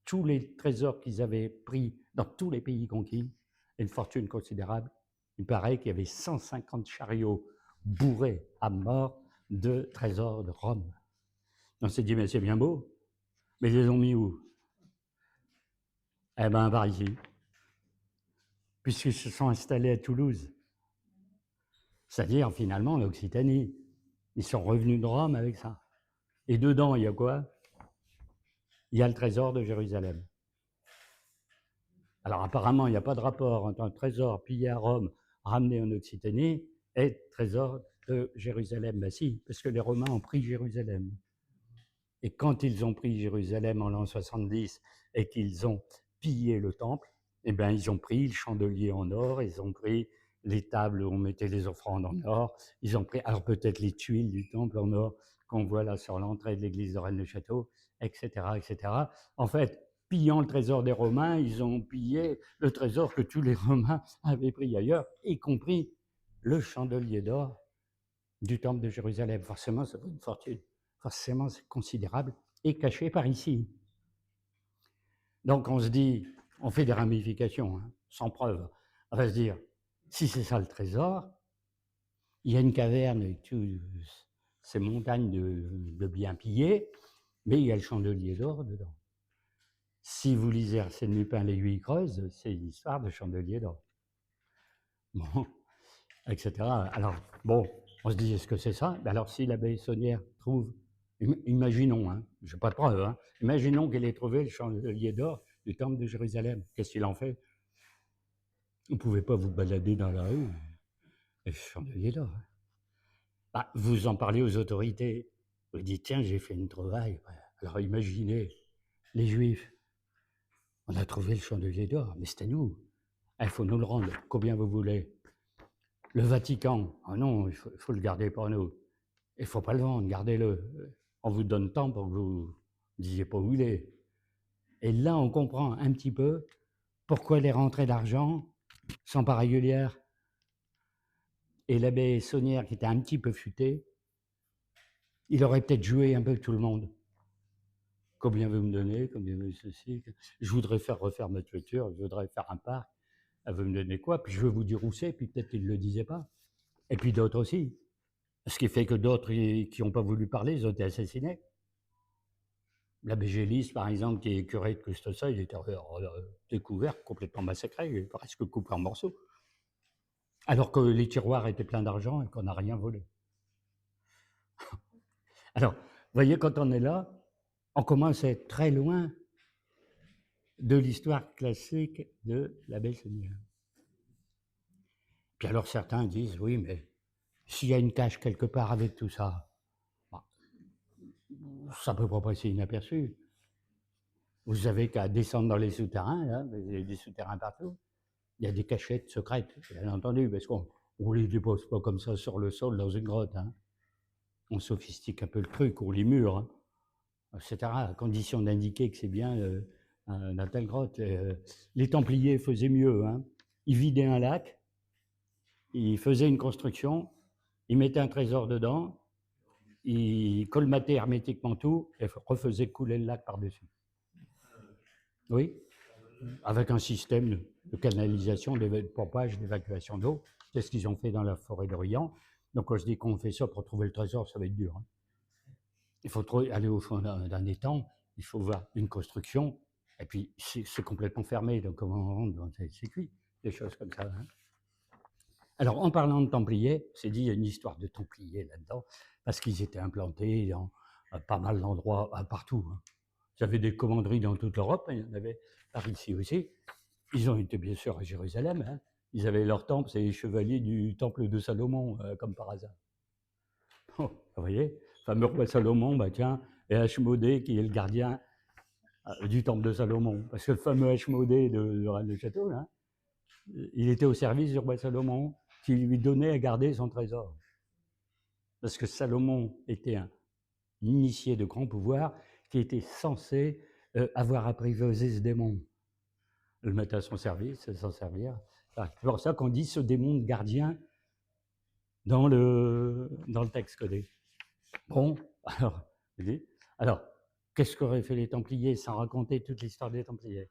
tous les trésors qu'ils avaient pris dans tous les pays conquis, une fortune considérable. Il paraît qu'il y avait 150 chariots bourrés à mort de trésors de Rome. On s'est dit, mais c'est bien beau, mais ils les ont mis où? Eh bien, par ici, puisqu'ils se sont installés à Toulouse, c'est-à-dire finalement l'Occitanie. Ils sont revenus de Rome avec ça. Et dedans, il y a quoi? Il y a le trésor de Jérusalem. Alors apparemment, il n'y a pas de rapport entre un trésor pillé à Rome, ramené en Occitanie, et le trésor de Jérusalem. Ben si, parce que les Romains ont pris Jérusalem. Et quand ils ont pris Jérusalem en l'an 70 et qu'ils ont pillé le temple, eh bien, ils ont pris le chandelier en or, ils ont pris les tables où on mettait les offrandes en or, ils ont pris, alors peut-être les tuiles du temple en or qu'on voit là sur l'entrée de l'église de Rennes-le-Château, etc., etc. En fait, pillant le trésor des Romains, ils ont pillé le trésor que tous les Romains avaient pris ailleurs, y compris le chandelier d'or du temple de Jérusalem. Forcément, ça vaut une fortune. Forcément, c'est considérable et caché par ici. Donc, on se dit, on fait des ramifications, hein, sans preuve. On va se dire, si c'est ça le trésor, il y a une caverne avec toutes ces montagnes de biens pillés, mais il y a le chandelier d'or dedans. Si vous lisez Arsène Lupin, L'Aiguille creuse, c'est une histoire de chandelier d'or. Bon, etc. Alors, bon, on se dit, est-ce que c'est ça? Alors, si l'abbé Saunière trouve, imaginons, hein, je n'ai pas de preuve, hein, imaginons qu'elle ait trouvé le chandelier d'or du temple de Jérusalem. Qu'est-ce qu'il en fait? Vous ne pouvez pas vous balader dans la rue et le chandelier d'or. Hein. Bah, vous en parlez aux autorités. Vous dites, tiens, j'ai fait une trouvaille. Alors, imaginez, les Juifs, on a trouvé le chandelier d'or, mais c'est à nous. Il faut nous le rendre. Combien vous voulez? Le Vatican, oh non, il faut le garder pour nous. Il ne faut pas le vendre, gardez-le. On vous donne temps pour que vous ne disiez pas où il est. Et là, on comprend un petit peu pourquoi les rentrées d'argent sont pas régulières. Et l'abbé Saunière, qui était un petit peu futé, il aurait peut-être joué un peu avec tout le monde. Combien vous me donnez? Combien vous ceci? Je voudrais faire refaire ma toiture, je voudrais faire un parc. Elle veut me donner quoi? Puis je veux vous dire où c'est, puis peut-être qu'il ne le disait pas. Et puis d'autres aussi. Ce qui fait que d'autres qui n'ont pas voulu parler, ils ont été assassinés. L'abbé Gélis, par exemple, qui est curé de Custossa, il était découvert, complètement massacré, il est presque coupé en morceaux. Alors que les tiroirs étaient pleins d'argent et qu'on n'a rien volé. Alors, vous voyez, quand on est là, on commence à être très loin de l'histoire classique de l'abbé Saunière. Puis alors certains disent, oui, mais s'il y a une cache quelque part avec tout ça, bah, ça ne peut pas passer inaperçu. Vous avez qu'à descendre dans les souterrains, là, il y a des souterrains partout. Il y a des cachettes secrètes, bien entendu, parce qu'on ne les dépose pas comme ça sur le sol dans une grotte. Hein. On sophistique un peu le truc, on les mure, hein, etc., à condition d'indiquer que c'est bien dans telle grotte. Les Templiers faisaient mieux. Hein. Ils vidaient un lac, ils faisaient une construction, ils mettaient un trésor dedans, ils colmataient hermétiquement tout et refaisaient couler le lac par-dessus. Oui, avec un système de canalisation, de pompage, d'évacuation d'eau. C'est ce qu'ils ont fait dans la forêt d'Orient. Donc quand je dis qu'on fait ça pour trouver le trésor, ça va être dur. Hein. Il faut aller au fond d'un étang, il faut voir une construction, et puis c'est complètement fermé, donc comment on rentre dans ces circuits, des choses comme ça. Hein. Alors en parlant de Templiers, c'est dit, il y a une histoire de Templiers là-dedans, parce qu'ils étaient implantés dans pas mal d'endroits, partout. Hein. Ils avaient des commanderies dans toute l'Europe, il y en avait par ici aussi. Ils ont été bien sûr à Jérusalem. Hein. Ils avaient leur temple, c'est les chevaliers du temple de Salomon, comme par hasard. Oh, vous voyez, le fameux roi Salomon, bah tiens, et Ashmodée qui est le gardien du temple de Salomon. Parce que le fameux Ashmodée de Rennes-le-Château, là, il était au service du roi Salomon, qui lui donnait à garder son trésor. Parce que Salomon était un initié de grand pouvoir qui était censé avoir apprivoisé ce démon. Le mettre à son service, s'en servir. C'est pour ça qu'on dit ce démon de gardien dans le texte codé. Bon, alors qu'est-ce qu'auraient fait les Templiers sans raconter toute l'histoire des Templiers?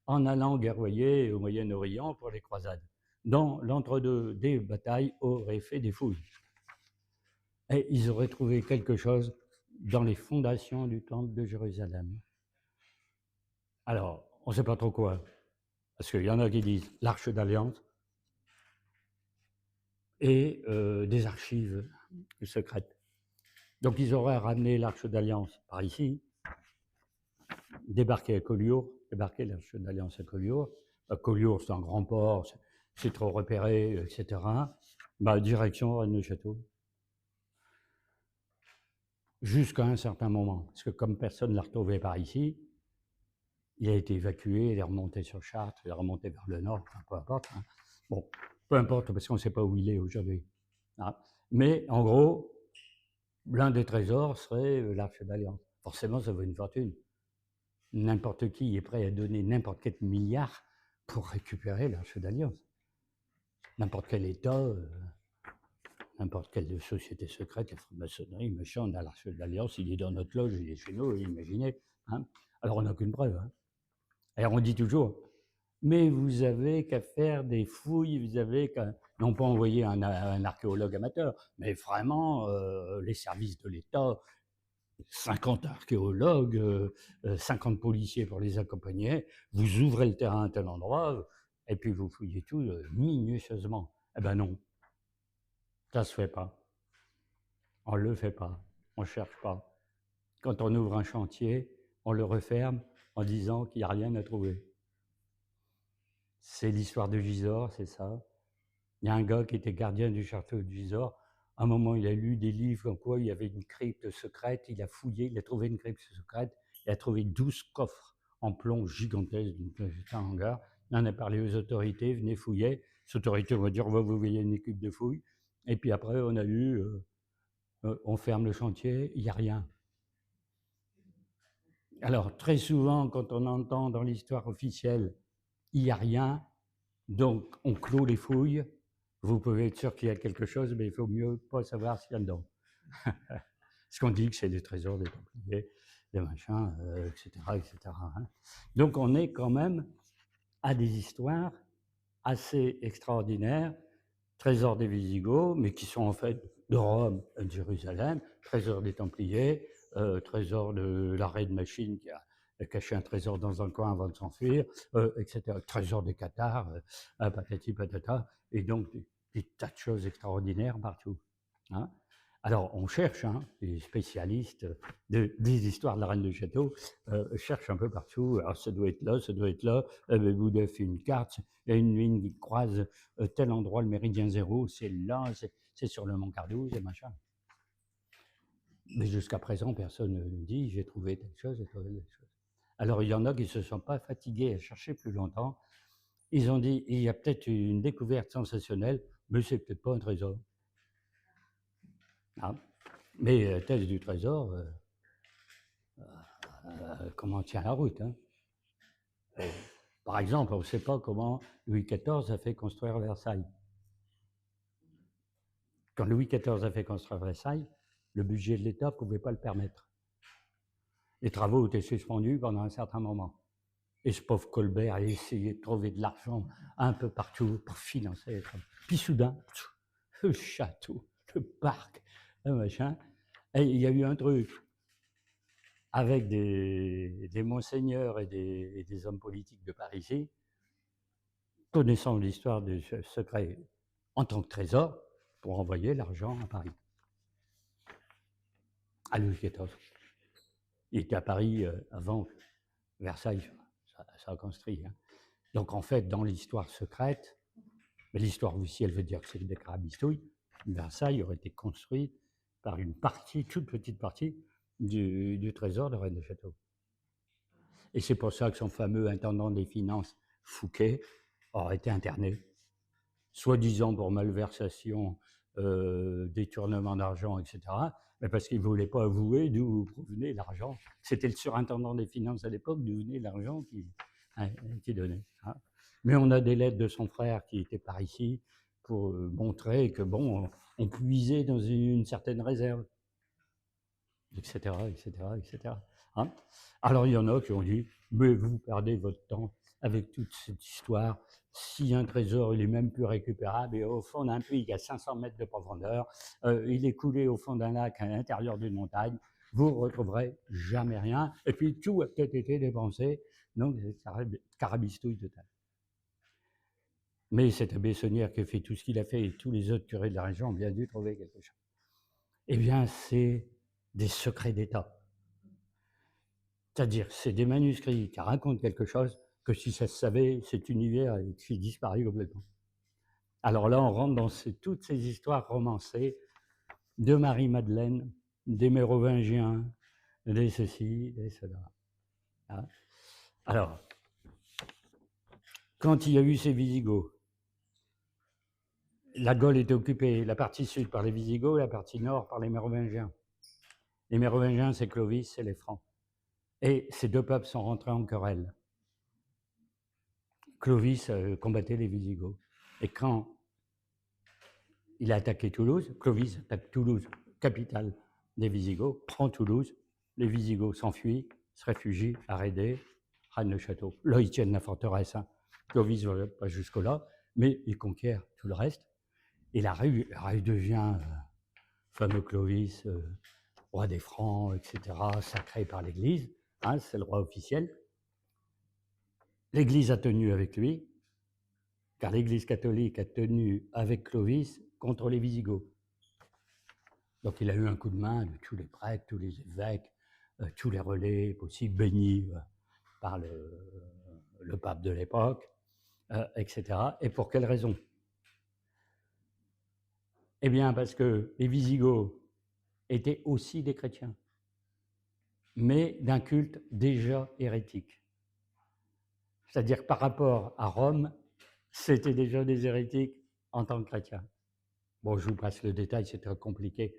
En allant guerroyer au Moyen-Orient pour les croisades. Dans l'entre-deux des batailles, auraient fait des fouilles. Et ils auraient trouvé quelque chose dans les fondations du temple de Jérusalem. Alors, on ne sait pas trop quoi. Parce qu'il y en a qui disent l'Arche d'Alliance et des archives secrètes. Donc ils auraient ramené l'Arche d'Alliance par ici, débarqué à Collioure, débarqué l'Arche d'Alliance à Collioure. Collioure, c'est un grand port, c'est trop repéré, etc. Direction Rennes-le-Château. Jusqu'à un certain moment, parce que comme personne ne l'a retrouvé par ici, il a été évacué, il est remonté sur Chartres, il est remonté vers le nord, enfin, peu importe. Hein. Bon, peu importe, parce qu'on ne sait pas où il est aujourd'hui. Hein. Mais en gros, l'un des trésors serait l'Arche d'Alliance. Forcément, ça vaut une fortune. N'importe qui est prêt à donner n'importe quel milliard pour récupérer l'Arche d'Alliance. N'importe quel État, n'importe quelle société secrète, la franc-maçonnerie, machin, on a l'Arche d'Alliance, il est dans notre loge, il est chez nous, imaginez. Hein. Alors on n'a aucune preuve. Hein. Alors on dit toujours, mais vous avez qu'à faire des fouilles, vous avez qu'à, non pas envoyer un archéologue amateur, mais vraiment les services de l'État, 50 archéologues, 50 policiers pour les accompagner, vous ouvrez le terrain à tel endroit, et puis vous fouillez tout minutieusement. Eh ben non, ça ne se fait pas. On ne le fait pas, on ne cherche pas. Quand on ouvre un chantier, on le referme en disant qu'il n'y a rien à trouver. C'est l'histoire de Gisors, c'est ça. Il y a un gars qui était gardien du château de Gisors. À un moment, il a lu des livres en quoi il y avait une crypte secrète. Il a fouillé, il a trouvé une crypte secrète. Il a trouvé 12 coffres en plomb gigantesques d'un hangar. Il en a parlé aux autorités, venez fouiller. Les autorités vont dire, vous voyez une équipe de fouilles. Et puis après, on a eu, on ferme le chantier, il n'y a rien. Alors, très souvent, quand on entend dans l'histoire officielle, il n'y a rien, donc on clôt les fouilles. Vous pouvez être sûr qu'il y a quelque chose, mais il faut mieux pas savoir ce qu'il y a dedans. Ce qu'on dit que c'est des trésors des Templiers, des machins, etc. etc. Hein. Donc on est quand même à des histoires assez extraordinaires, trésors des Visigoths, mais qui sont en fait de Rome et de Jérusalem, trésors des Templiers, trésor de l'arrêt de machine qui a caché un trésor dans un coin avant de s'enfuir, etc. Trésor des Cathares, patati patata, et donc des tas de choses extraordinaires partout. Hein. Alors, on cherche, hein, les spécialistes des histoires de la Reine de Château cherchent un peu partout. Alors, ça doit être là, ça doit être là. Bouddha fait une carte, il y a une ligne qui croise tel endroit, le méridien zéro, c'est là, c'est sur le mont Cardouze et machin. Mais jusqu'à présent, personne ne dit j'ai trouvé telle chose, j'ai trouvé telle chose. Alors, il y en a qui ne se sont pas fatigués à chercher plus longtemps. Ils ont dit il y a peut-être une découverte sensationnelle, mais c'est peut-être pas un trésor. Ah. Mais thèse du trésor, comment tient la route. Hein. Par exemple, on ne sait pas comment Louis XIV a fait construire Versailles. Quand Louis XIV a fait construire Versailles, le budget de l'État ne pouvait pas le permettre. Les travaux étaient suspendus pendant un certain moment. Et ce pauvre Colbert a essayé de trouver de l'argent un peu partout pour financer les travaux. Puis soudain, le château, le parc, le machin. Et il y a eu un truc avec des monseigneurs et des hommes politiques de Paris, connaissant l'histoire du secret en tant que trésor, pour envoyer l'argent à Paris. À Louis XIV. Il était à Paris avant Versailles, ça a construit. Hein. Donc en fait, dans l'histoire secrète, mais l'histoire officielle veut dire que c'est des carabistouilles, Versailles aurait été construit par une partie, toute petite partie, du trésor de Reine de Château. Et c'est pour ça que son fameux intendant des finances, Fouquet, aurait été interné, soi-disant pour malversation, détournement d'argent, etc., mais parce qu'il ne voulait pas avouer d'où provenait l'argent. C'était le surintendant des finances à l'époque, d'où venait l'argent qui donnait. Hein. Mais on a des lettres de son frère qui était par ici pour montrer que, bon, on puisait dans une certaine réserve, etc., etc., etc. Hein. Alors il y en a qui ont dit, mais vous perdez votre temps avec toute cette histoire. Si un trésor il est même plus récupérable, et au fond d'un puits qui a 500 mètres de profondeur, il est coulé au fond d'un lac à l'intérieur d'une montagne, vous ne retrouverez jamais rien. Et puis tout a peut-être été dépensé, donc c'est carabistouille totale. Mais cet abbé Saunière qui a fait tout ce qu'il a fait, et tous les autres curés de la région ont bien dû trouver quelque chose. Eh bien, c'est des secrets d'État. C'est-à-dire, c'est des manuscrits qui racontent quelque chose que si ça se savait, cet univers qui disparaît complètement. Alors là, on rentre dans toutes ces histoires romancées de Marie-Madeleine, des Mérovingiens, des ceci, des cela. Hein. Alors, quand il y a eu ces Visigoths, la Gaule était occupée, la partie sud par les Visigoths, la partie nord par les Mérovingiens. Les Mérovingiens, c'est Clovis et les Francs. Et ces deux peuples sont rentrés en querelle. Clovis combattait les Visigoths. Et quand il a attaqué Toulouse, Clovis attaque Toulouse, capitale des Visigoths, prend Toulouse, les Visigoths s'enfuient, se réfugient à Rédé, prennent le château. Là, ils tiennent la forteresse. Hein. Clovis ne va pas jusque-là, mais il conquiert tout le reste. Et la rue devient fameux Clovis, roi des Francs, etc., sacré par l'Église. Hein, c'est le roi officiel. L'Église a tenu avec lui, car l'Église catholique a tenu avec Clovis contre les Visigoths. Donc il a eu un coup de main de tous les prêtres, tous les évêques, tous les relais possibles, bénis par le pape de l'époque, etc. Et pour quelle raison? Eh bien parce que les Visigoths étaient aussi des chrétiens, mais d'un culte déjà hérétique. C'est-à-dire par rapport à Rome, c'était déjà des hérétiques en tant que chrétiens. Bon, je vous passe le détail, c'est très compliqué.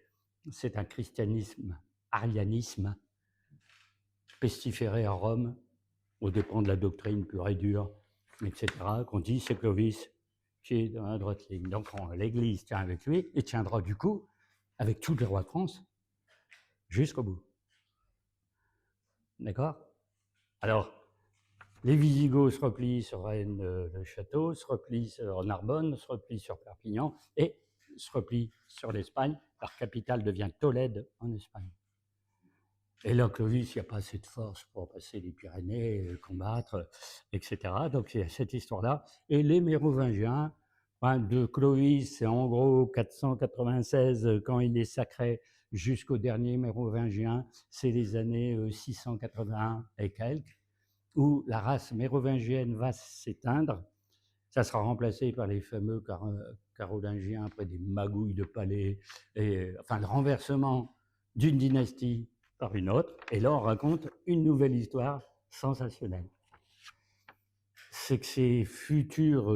C'est un christianisme, arianisme, pestiféré à Rome, au dépend de la doctrine pure et dure, etc., qu'on dit c'est Clovis qui est dans la droite ligne. Donc l'Église tient avec lui et tiendra du coup avec tous les rois de France jusqu'au bout. D'accord? Alors, les Visigoths se replient sur Rennes-le-Château, se replient sur Narbonne, se replient sur Perpignan et se replient sur l'Espagne. Leur capitale devient Tolède en Espagne. Et là, Clovis, il n'y a pas assez de force pour passer les Pyrénées, combattre, etc. Donc il y a cette histoire-là. Et les Mérovingiens, de Clovis, c'est en gros 496 quand il est sacré jusqu'au dernier Mérovingien, c'est les années 681 et quelques, où la race mérovingienne va s'éteindre. Ça sera remplacé par les fameux carolingiens après des magouilles de palais, et, enfin le renversement d'une dynastie par une autre. Et là, on raconte une nouvelle histoire sensationnelle. C'est que ces futurs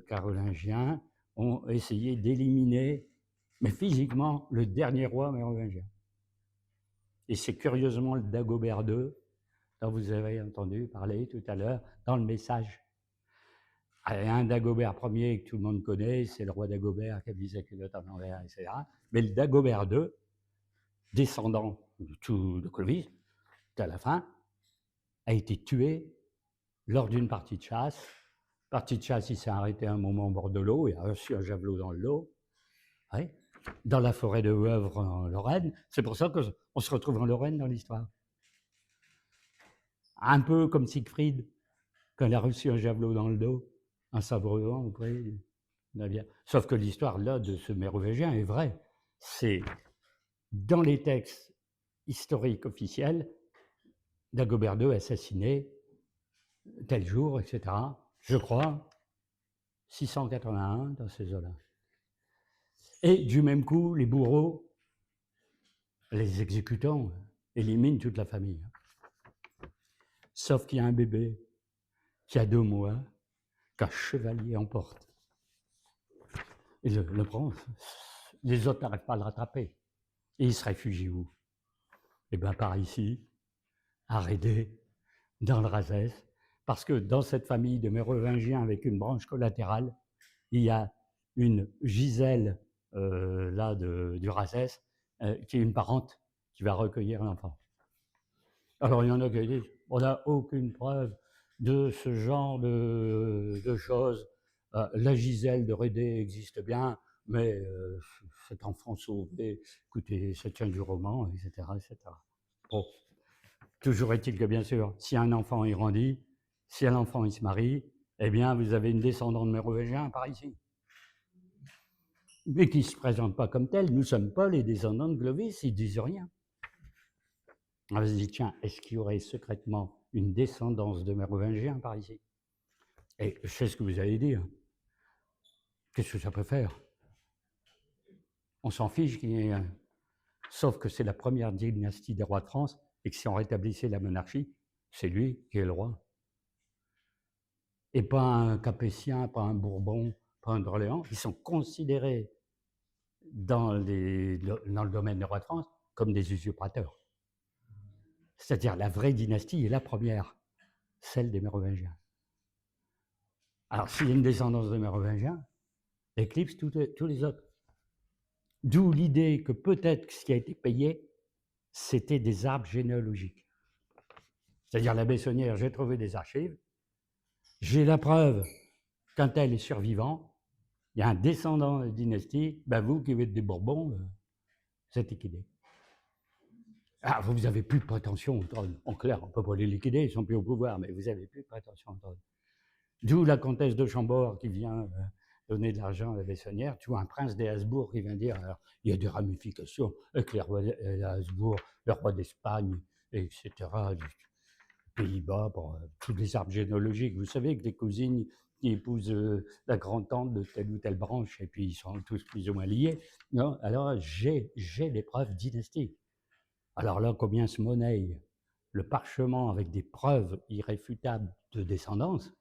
carolingiens ont essayé d'éliminer, mais physiquement, le dernier roi mérovingien. Et c'est curieusement le Dagobert II, dont vous avez entendu parler tout à l'heure, dans le message. Il y a un Dagobert Ier que tout le monde connaît, c'est le roi Dagobert qui a mis sa culotte à l'envers, etc. Mais le Dagobert II, descendant de Clovis, à la fin, a été tué lors d'une partie de chasse. Partie de chasse, il s'est arrêté un moment au bord de l'eau, il a reçu un javelot dans l'eau, oui, dans la forêt de Wavre en Lorraine. C'est pour ça qu'on se retrouve en Lorraine dans l'histoire. Un peu comme Siegfried, quand il a reçu un javelot dans le dos, en s'abreuvant auprès du navire. Sauf que l'histoire là de ce mérovingien est vraie. C'est dans les textes historiques officiels, Dagobert II assassiné tel jour, etc. Je crois, 681 dans ces eaux-là. Et du même coup, les bourreaux, les exécutants, éliminent toute la famille. Sauf qu'il y a un bébé qui a 2 mois, qu'un chevalier emporte. Et le prend, les autres n'arrivent pas à le rattraper. Et il se réfugie où? Eh bien, par ici, à Rédé, dans le Razès, parce que dans cette famille de Mérovingiens avec une branche collatérale, il y a une Gisèle du Razès, qui est une parente qui va recueillir l'enfant. Alors il y en a qui disent, on n'a aucune preuve de ce genre de choses. La Gisèle de Rédé existe bien, mais cet enfant sauvé, écoutez, ça tient du roman, etc., etc. Bon. Toujours est-il que, bien sûr, si un enfant y grandit, si un enfant il se marie, eh bien, vous avez une descendante mérovingien par ici. mais qui ne se présentent pas comme tels. Nous ne sommes pas les descendants de Clovis, ils ne disent rien. On se dit, tiens, est-ce qu'il y aurait secrètement une descendance de mérovingiens par ici? Et je sais ce que vous allez dire. Qu'est-ce que ça peut faire? On s'en fiche qu'il y ait un... Sauf que c'est la première dynastie des rois de France, et que si on rétablissait la monarchie, c'est lui qui est le roi. Et pas un Capétien, pas un Bourbon, pas un d'Orléans. Ils sont considérés dans le domaine des rois de France comme des usurpateurs. C'est-à-dire la vraie dynastie est la première, celle des Mérovingiens. Alors s'il y a une descendance de Mérovingiens, éclipse tous les autres. D'où l'idée que peut-être ce qui a été payé, c'était des arbres généalogiques. C'est-à-dire la Bessonnière, j'ai trouvé des archives, j'ai la preuve qu'un tel est survivant, il y a un descendant de la dynastie, ben vous qui êtes des Bourbons, vous êtes liquidés. Ah, vous n'avez plus de prétention au trône. En clair, on ne peut pas les liquider, ils ne sont plus au pouvoir, mais vous n'avez plus de prétention au trône. D'où la comtesse de Chambord qui vient donner de l'argent à la Bessonnière, tu vois un prince des Habsbourg qui vient dire, alors, il y a des ramifications avec les rois des Habsbourg, le roi d'Espagne, etc., du Pays-Bas, pour tous les arbres généalogiques. Vous savez que les cousines qui épousent la grand-tante de telle ou telle branche, et puis ils sont tous plus ou moins liés, non, alors j'ai les preuves dynastiques. Alors là, combien se monnaie le parchemin avec des preuves irréfutables de descendance?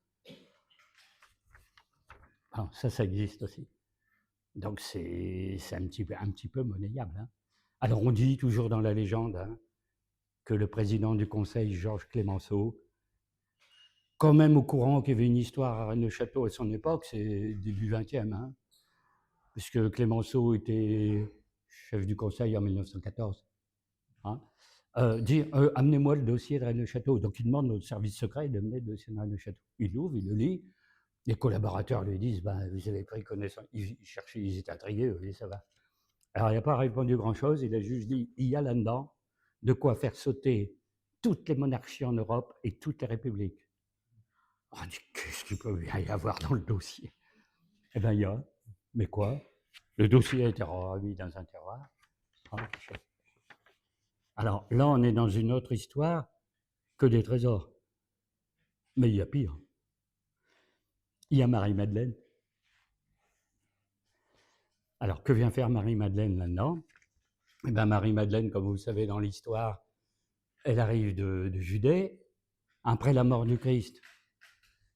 Ah, ça existe aussi. Donc c'est un petit peu monnayable. Hein. Alors on dit toujours dans la légende que le président du conseil, Georges Clémenceau, quand même au courant qu'il y avait une histoire à Rennes-le-Château à son époque, c'est début 20e, hein, puisque Clémenceau était chef du conseil en 1914. Hein, dire amenez-moi le dossier de Rennes-le-Château. Donc il demande au service secret de mener le dossier de Rennes-le-Château. Il l'ouvre, il le lit. Les collaborateurs lui disent vous avez pris connaissance. Ils cherchaient, ils étaient intrigués, vous voyez, ça va. Alors il n'a pas répondu grand-chose. Il a juste dit il y a là-dedans de quoi faire sauter toutes les monarchies en Europe et toutes les républiques. On dit qu'est-ce qu'il peut bien y avoir dans le dossier? Eh bien, il y a. Mais quoi? Le dossier a été remis dans un tiroir. Alors là, on est dans une autre histoire que des trésors. Mais il y a pire. Il y a Marie-Madeleine. Alors, que vient faire Marie-Madeleine là-dedans? Eh bien, Marie-Madeleine, comme vous le savez dans l'histoire, elle arrive de Judée, après la mort du Christ.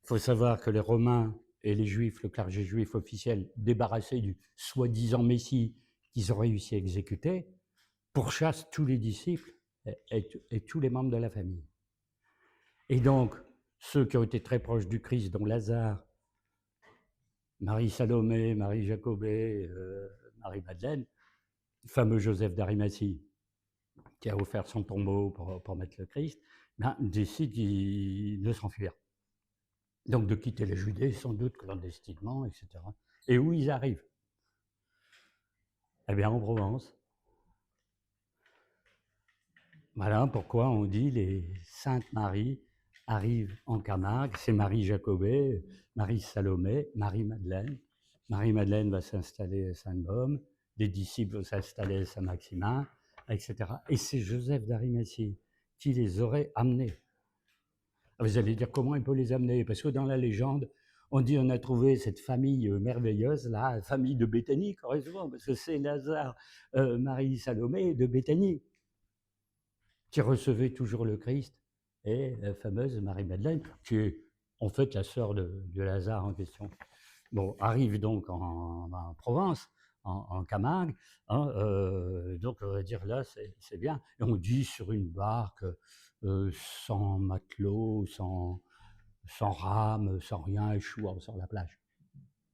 Il faut savoir que les Romains et les Juifs, le clergé juif officiel, débarrassés du soi-disant Messie qu'ils ont réussi à exécuter, pourchassent tous les disciples et tous les membres de la famille. Et donc, ceux qui ont été très proches du Christ, dont Lazare, Marie-Salomé, Marie-Jacobée, Marie-Madeleine, le fameux Joseph d'Arimathie, qui a offert son tombeau pour mettre le Christ, décide de s'enfuir. Donc de quitter la Judée, sans doute clandestinement, etc. Et où ils arrivent? Eh bien, en Provence. Voilà pourquoi on dit les Saintes Maries arrivent en Camargue. C'est Marie-Jacobée, Marie-Salomé, Marie-Madeleine. Marie-Madeleine va s'installer à Sainte-Baume, des disciples vont s'installer à Saint-Maximin, etc. Et c'est Joseph d'Arimathie qui les aurait amenés. Vous allez dire comment il peut les amener? Parce que dans la légende, on dit on a trouvé cette famille merveilleuse, la famille de Béthanie, correctement, parce que c'est Lazare, Marie-Salomé de Béthanie qui recevait toujours le Christ, et la fameuse Marie-Madeleine, qui est en fait la sœur de Lazare en question. Bon, arrive donc en Provence, en Camargue, hein, donc on va dire là, c'est bien. Et on dit sur une barque, sans matelot, sans rame, sans rien, échouant sur la plage.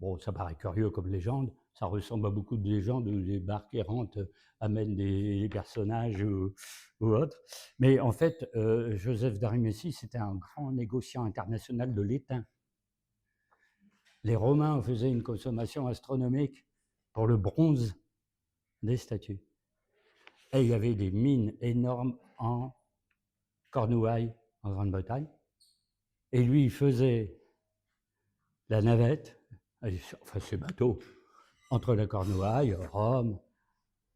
Bon, ça paraît curieux comme légende, ça ressemble à beaucoup de légendes où les barques errantes amènent des personnages ou autres. Mais en fait, Joseph d'Arimathie, c'était un grand négociant international de l'étain. Les Romains faisaient une consommation astronomique pour le bronze des statues. Et il y avait des mines énormes en Cornouailles, en Grande-Bretagne. Et lui, il faisait la navette, enfin ses bateaux, entre la Cornouaille, Rome,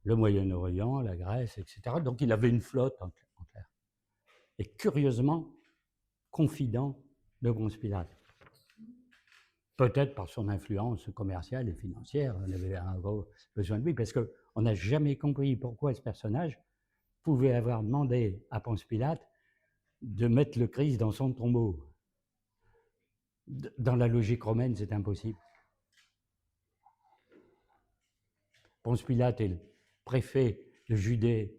le Moyen-Orient, la Grèce, etc. Donc il avait une flotte en clair. Et curieusement, confident de Ponce Pilate. Peut-être par son influence commerciale et financière, on avait un gros besoin de lui, parce qu'on n'a jamais compris pourquoi ce personnage pouvait avoir demandé à Ponce Pilate de mettre le Christ dans son tombeau. Dans la logique romaine, c'est impossible. Ponce Pilate est le préfet de Judée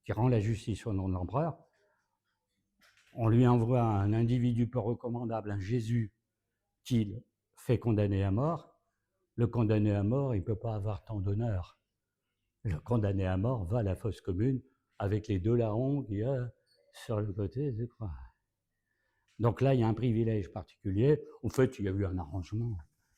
qui rend la justice au nom de l'empereur. On lui envoie un individu peu recommandable, un Jésus, qu'il fait condamner à mort. Le condamné à mort, il ne peut pas avoir tant d'honneur. Le condamné à mort va à la fosse commune avec les 2 larrons qu'il y a sur le côté des croix. Donc là, il y a un privilège particulier. En fait, il y a eu un arrangement,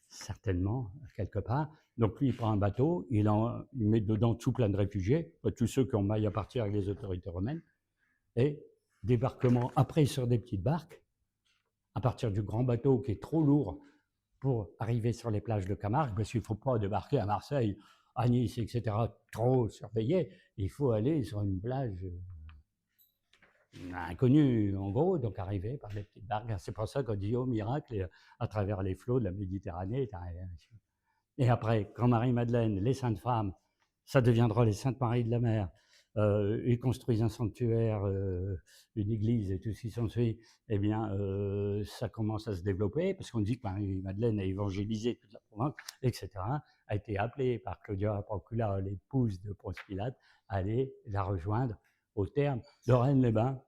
certainement, quelque part. Donc lui, il prend un bateau, il met dedans tout plein de réfugiés, tous ceux qui ont maille à partir avec les autorités romaines, et débarquement après sur des petites barques, à partir du grand bateau qui est trop lourd pour arriver sur les plages de Camargue, parce qu'il ne faut pas débarquer à Marseille, à Nice, etc., trop surveillé. Il faut aller sur une plage inconnue, en gros, donc arriver par les petites barques. C'est pour ça qu'on dit au miracle, à travers les flots de la Méditerranée. Et après, quand Marie-Madeleine, les saintes femmes, ça deviendra les saintes Maries de la Mer, ils construisent un sanctuaire, une église et tout ce qui s'ensuit, eh bien, ça commence à se développer, parce qu'on dit que Marie-Madeleine a évangélisé toute la Provence, etc., a été appelée par Claudia Procula, l'épouse de Ponce Pilate, à aller la rejoindre au terme de Rennes-les-Bains,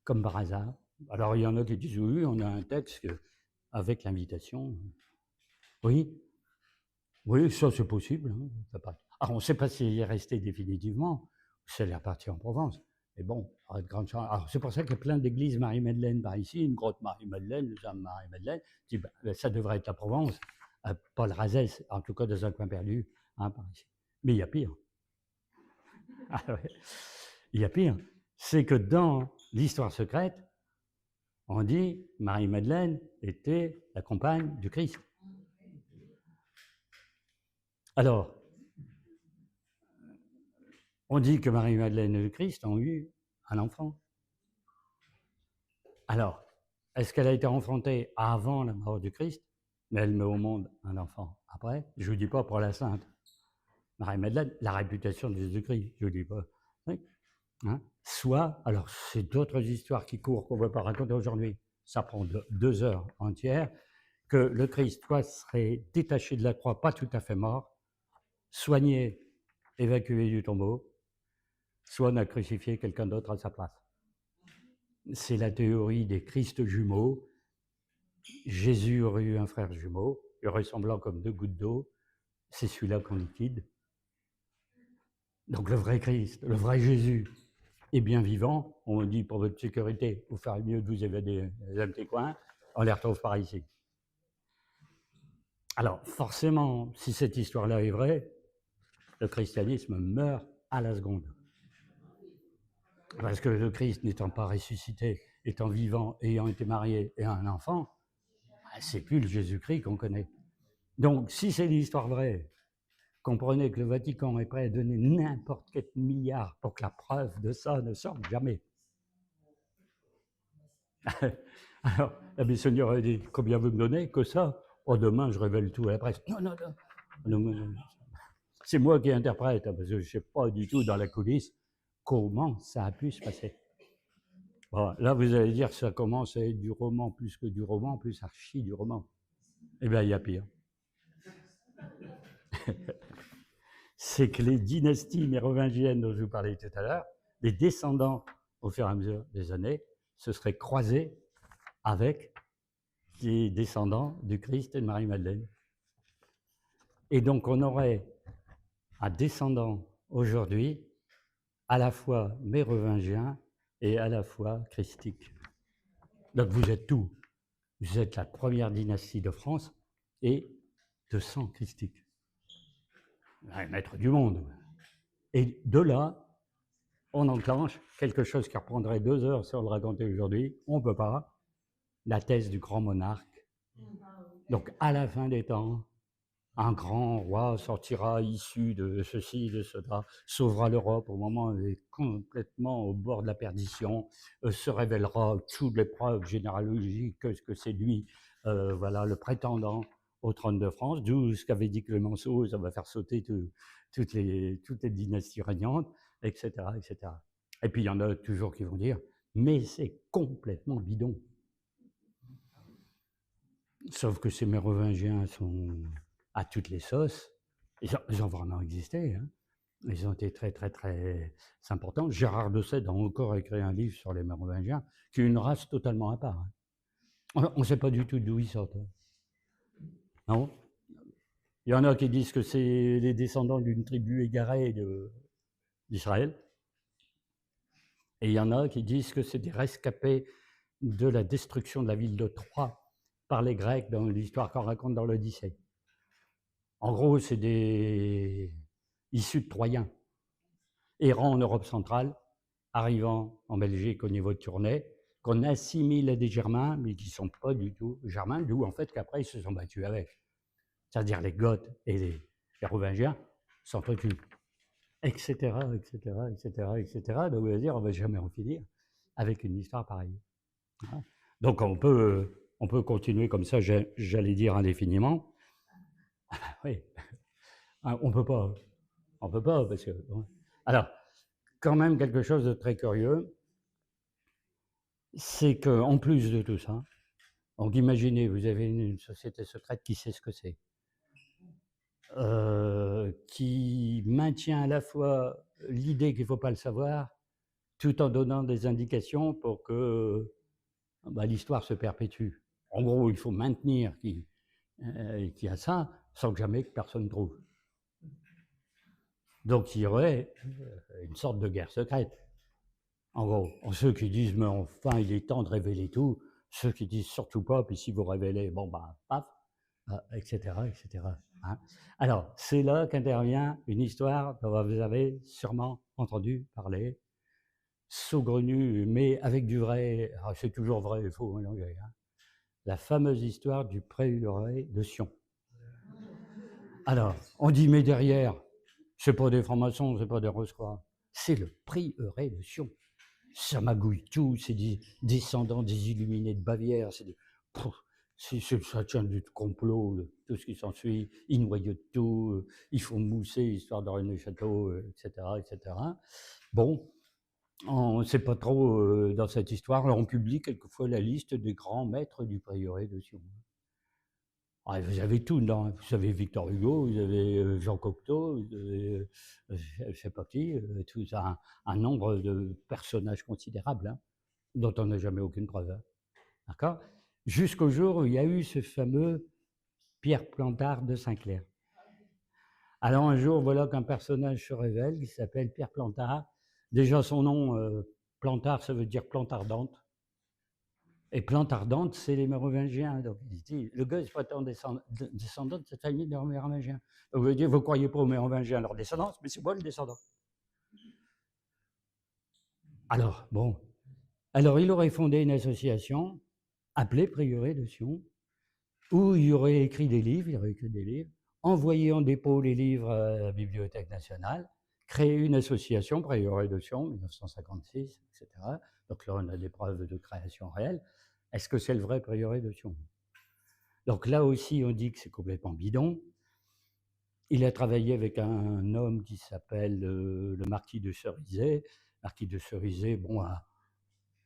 comme par hasard. Alors, il y en a qui disent, oui, on a un texte avec l'invitation. Oui, oui, ça c'est possible. Hein. Alors, on ne sait pas s'il est resté définitivement, c'est la partie en Provence. Mais bon, il y a de grandes chances. Alors, c'est pour ça qu'il y a plein d'églises Marie-Madeleine par ici, une grotte Marie-Madeleine, le Saint Marie-Madeleine. Ça devrait être la Provence. Paul Razès, en tout cas dans un coin perdu, hein, par ici. Mais il y a pire. Ah ouais. Il y a pire. C'est que dans l'histoire secrète, on dit Marie-Madeleine était la compagne du Christ. Alors, on dit que Marie-Madeleine et le Christ ont eu un enfant. Alors, est-ce qu'elle a été enfantée avant la mort du Christ, mais elle met au monde un enfant après? Je ne vous dis pas pour la sainte Marie-Madeleine, la réputation de Jésus-Christ, je ne vous dis pas. Oui. Hein? Soit, alors c'est d'autres histoires qui courent qu'on ne veut pas raconter aujourd'hui, ça prend 2 heures entières, que le Christ soit serait détaché de la croix, pas tout à fait mort, soigné, évacué du tombeau, soit on a crucifié quelqu'un d'autre à sa place. C'est la théorie des Christ jumeaux. Jésus aurait eu un frère jumeau, ressemblant comme 2 gouttes d'eau, c'est celui-là qu'on liquide. Donc le vrai Christ, le vrai Jésus est bien vivant. On dit pour votre sécurité, vous ferez mieux de vous évader dans un petit coin, on les retrouve par ici. Alors forcément, si cette histoire-là est vraie, le christianisme meurt à la seconde. Parce que le Christ n'étant pas ressuscité, étant vivant, ayant été marié et un enfant, c'est plus le Jésus-Christ qu'on connaît. Donc, si c'est l'histoire vraie, comprenez que le Vatican est prêt à donner n'importe quel milliard pour que la preuve de ça ne sorte jamais. Alors, la Bissonnière a dit, combien vous me donnez? Que ça? Oh, demain, je révèle tout à la presse. Non. C'est moi qui interprète, parce que je ne sais pas du tout dans la coulisse comment ça a pu se passer. Bon, là, vous allez dire que ça commence à être du roman plus que du roman, plus archi du roman. Eh bien, il y a pire. C'est que les dynasties mérovingiennes dont je vous parlais tout à l'heure, les descendants, au fur et à mesure des années, se seraient croisés avec les descendants du Christ et de Marie-Madeleine. Et donc, on aurait un descendant aujourd'hui à la fois mérovingien et à la fois christique. Donc, vous êtes tout. Vous êtes la première dynastie de France et de sang christique. Un maître du monde. Et de là, on enclenche quelque chose qui reprendrait 2 heures si on le racontait aujourd'hui. On ne peut pas. La thèse du grand monarque. Donc, à la fin des temps, un grand roi sortira issu de ceci, de cela, sauvera l'Europe au moment où elle est complètement au bord de la perdition, se révélera toutes les preuves généalogiques que c'est lui, voilà, le prétendant au trône de France, d'où ce qu'avait dit Clémenceau, ça va faire sauter toutes les dynasties régnantes, etc., etc. Et puis il y en a toujours qui vont dire, mais c'est complètement bidon. Sauf que ces Mérovingiens sont à toutes les sauces. Ils ont vraiment existé. Hein. Ils ont été très, très, très importants. Gérard de Sède a encore écrit un livre sur les Mérovingiens, qui est une race totalement à part. Hein. On ne sait pas du tout d'où ils sortent. Hein. Non. Il y en a qui disent que c'est les descendants d'une tribu égarée d'Israël. Et il y en a qui disent que c'est des rescapés de la destruction de la ville de Troie par les Grecs dans l'histoire qu'on raconte dans l'Odyssée. En gros, c'est des issus de Troyens, errant en Europe centrale, arrivant en Belgique au niveau de Tournai, qu'on assimile à des Germains, mais qui ne sont pas du tout Germains, d'où en fait qu'après ils se sont battus avec. C'est-à-dire les Goths et les Mérovingiens s'entretuent, etc., etc., etc., etc. Donc, on va dire, on ne va jamais en finir avec une histoire pareille. Donc, on peut continuer comme ça, j'allais dire indéfiniment. Oui, on ne peut pas. On ne peut pas, parce que... Alors, quand même, quelque chose de très curieux, c'est qu'en plus de tout ça, donc imaginez, vous avez une société secrète qui sait ce que c'est, qui maintient à la fois l'idée qu'il ne faut pas le savoir, tout en donnant des indications pour que l'histoire se perpétue. En gros, il faut maintenir qu'il y a ça, sans que jamais personne trouve. Donc il y aurait une sorte de guerre secrète. En gros, ceux qui disent, mais enfin, il est temps de révéler tout, ceux qui disent surtout pas, puis si vous révélez, bon, paf, etc., etc. Hein. Alors, c'est là qu'intervient une histoire dont vous avez sûrement entendu parler, saugrenue, mais avec du vrai, c'est toujours vrai, il faut mélanger, hein. La fameuse histoire du prieuré de Sion. Alors, on dit, mais derrière, c'est pas des francs-maçons, c'est pas des Rose-Croix, c'est le prieuré de Sion. Ça magouille tout, c'est des descendants des illuminés de Bavière, ça tient du complot, tout ce qui s'ensuit, ils noyautent tout, ils font mousser histoire de ruiner le château, etc., etc. Bon, on ne sait pas trop dans cette histoire, on publie quelquefois la liste des grands maîtres du prieuré de Sion. Vous avez tout dedans, vous avez Victor Hugo, vous avez Jean Cocteau, vous avez, je ne sais pas qui, tout ça, un nombre de personnages considérables, hein, dont on n'a jamais aucune preuve. Hein. D'accord ? Jusqu'au jour où il y a eu ce fameux Pierre Plantard de Saint-Clair. Alors un jour, voilà qu'un personnage se révèle qui s'appelle Pierre Plantard. Déjà son nom, Plantard, ça veut dire plante ardente. Et plante ardente, c'est les Mérovingiens. Donc il dit, le gars, il se prétend descendant de cette famille de Mérovingiens. Donc vous dites, vous ne croyez pas aux Mérovingiens, leur descendance, mais c'est moi le descendant. Alors, bon. Alors il aurait fondé une association appelée Prieuré de Sion, où il aurait écrit des livres, envoyé en dépôt les livres à la Bibliothèque nationale, créé une association, Prieuré de Sion, 1956, etc. Donc là, on a des preuves de création réelle. Est-ce que c'est le vrai prieuré de Sion ? Donc là aussi, on dit que c'est complètement bidon. Il a travaillé avec un homme qui s'appelle le marquis de Cerizay. Marquis de Cerizay, bon,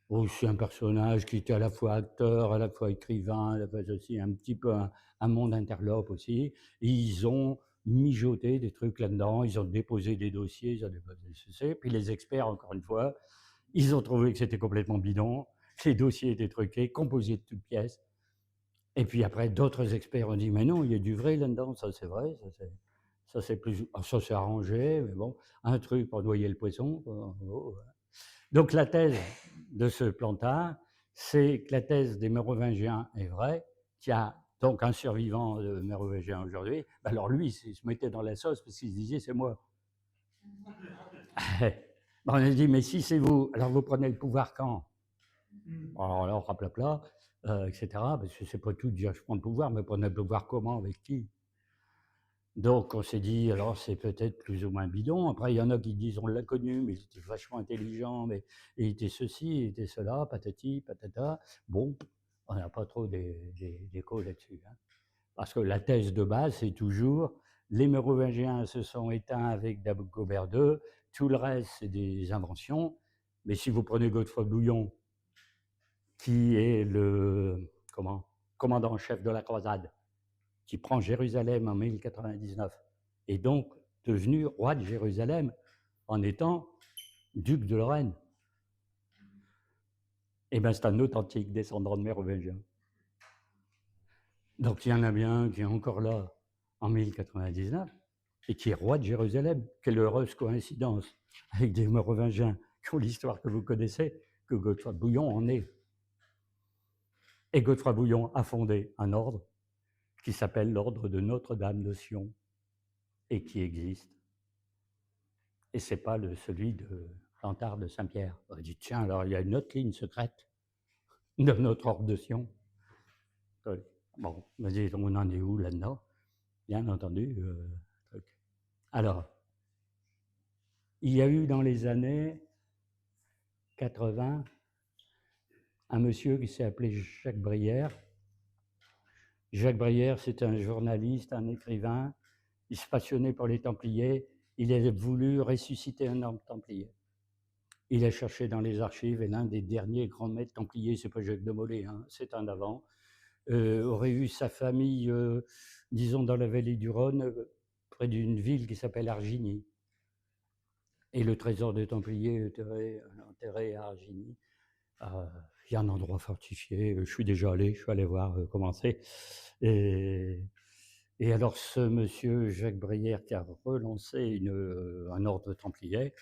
aussi un personnage qui était à la fois acteur, à la fois écrivain, à la fois aussi un petit peu un monde interlope aussi. Et ils ont mijoté des trucs là-dedans, ils ont déposé des dossiers, ils ont déposé des CC. Puis les experts, encore une fois, ils ont trouvé que c'était complètement bidon, que les dossiers étaient truqués, composés de toutes pièces. Et puis après, d'autres experts ont dit, mais non, il y a du vrai là-dedans, ça c'est vrai, ça s'est arrangé, mais bon, un truc pour noyer le poisson. Donc la thèse de ce Plantard, c'est que la thèse des Mérovingiens est vraie, qu'il y a donc un survivant de Mérovingien aujourd'hui. Alors lui, il se mettait dans la sauce parce qu'il se disait, c'est moi. On a dit, mais si c'est vous, alors vous prenez le pouvoir quand ? Alors là, raplapla, etc. Parce que c'est pas tout de dire je prends le pouvoir, mais prenez le pouvoir comment, avec qui ? Donc on s'est dit, alors c'est peut-être plus ou moins bidon. Après, il y en a qui disent, on l'a connu, mais il était vachement intelligent, mais il était ceci, il était cela, patati, patata. Bon, on n'a pas trop d'écho là-dessus, hein. Parce que la thèse de base, c'est toujours, les Mérovingiens se sont éteints avec Dagobert II, tout le reste, c'est des inventions. Mais si vous prenez Godefroy Bouillon, qui est le commandant en chef de la croisade, qui prend Jérusalem en 1099, et donc devenu roi de Jérusalem en étant duc de Lorraine. Eh bien, c'est un authentique descendant de Mérovingiens. Donc il y en a bien qui est encore là en 1099 et qui est roi de Jérusalem. Quelle heureuse coïncidence avec des Mérovingiens qui ont l'histoire que vous connaissez, que Godefroy Bouillon en est. Et Godefroy Bouillon a fondé un ordre qui s'appelle l'ordre de Notre-Dame de Sion et qui existe. Et ce n'est pas celui de Plantard de Saint-Pierre. On dit, tiens, alors il y a une autre ligne secrète de notre ordre de Sion. Bon, on en est où là-dedans? Bien entendu. Alors, il y a eu dans les années 80 un monsieur qui s'est appelé Jacques Brière. Jacques Brière, c'est un journaliste, un écrivain. Il se passionnait pour les Templiers. Il a voulu ressusciter un ordre templier. Il a cherché dans les archives et l'un des derniers grands maîtres templiers, c'est pas Jacques de Molay, hein, c'est un avant, aurait eu sa famille, disons, dans la vallée du Rhône, près d'une ville qui s'appelle Argigny. Et le trésor des Templiers est enterré à Argigny. Il y a un endroit fortifié, je suis déjà allé, je suis allé voir comment c'est. Et alors ce monsieur Jacques Brière qui a relancé un ordre templier,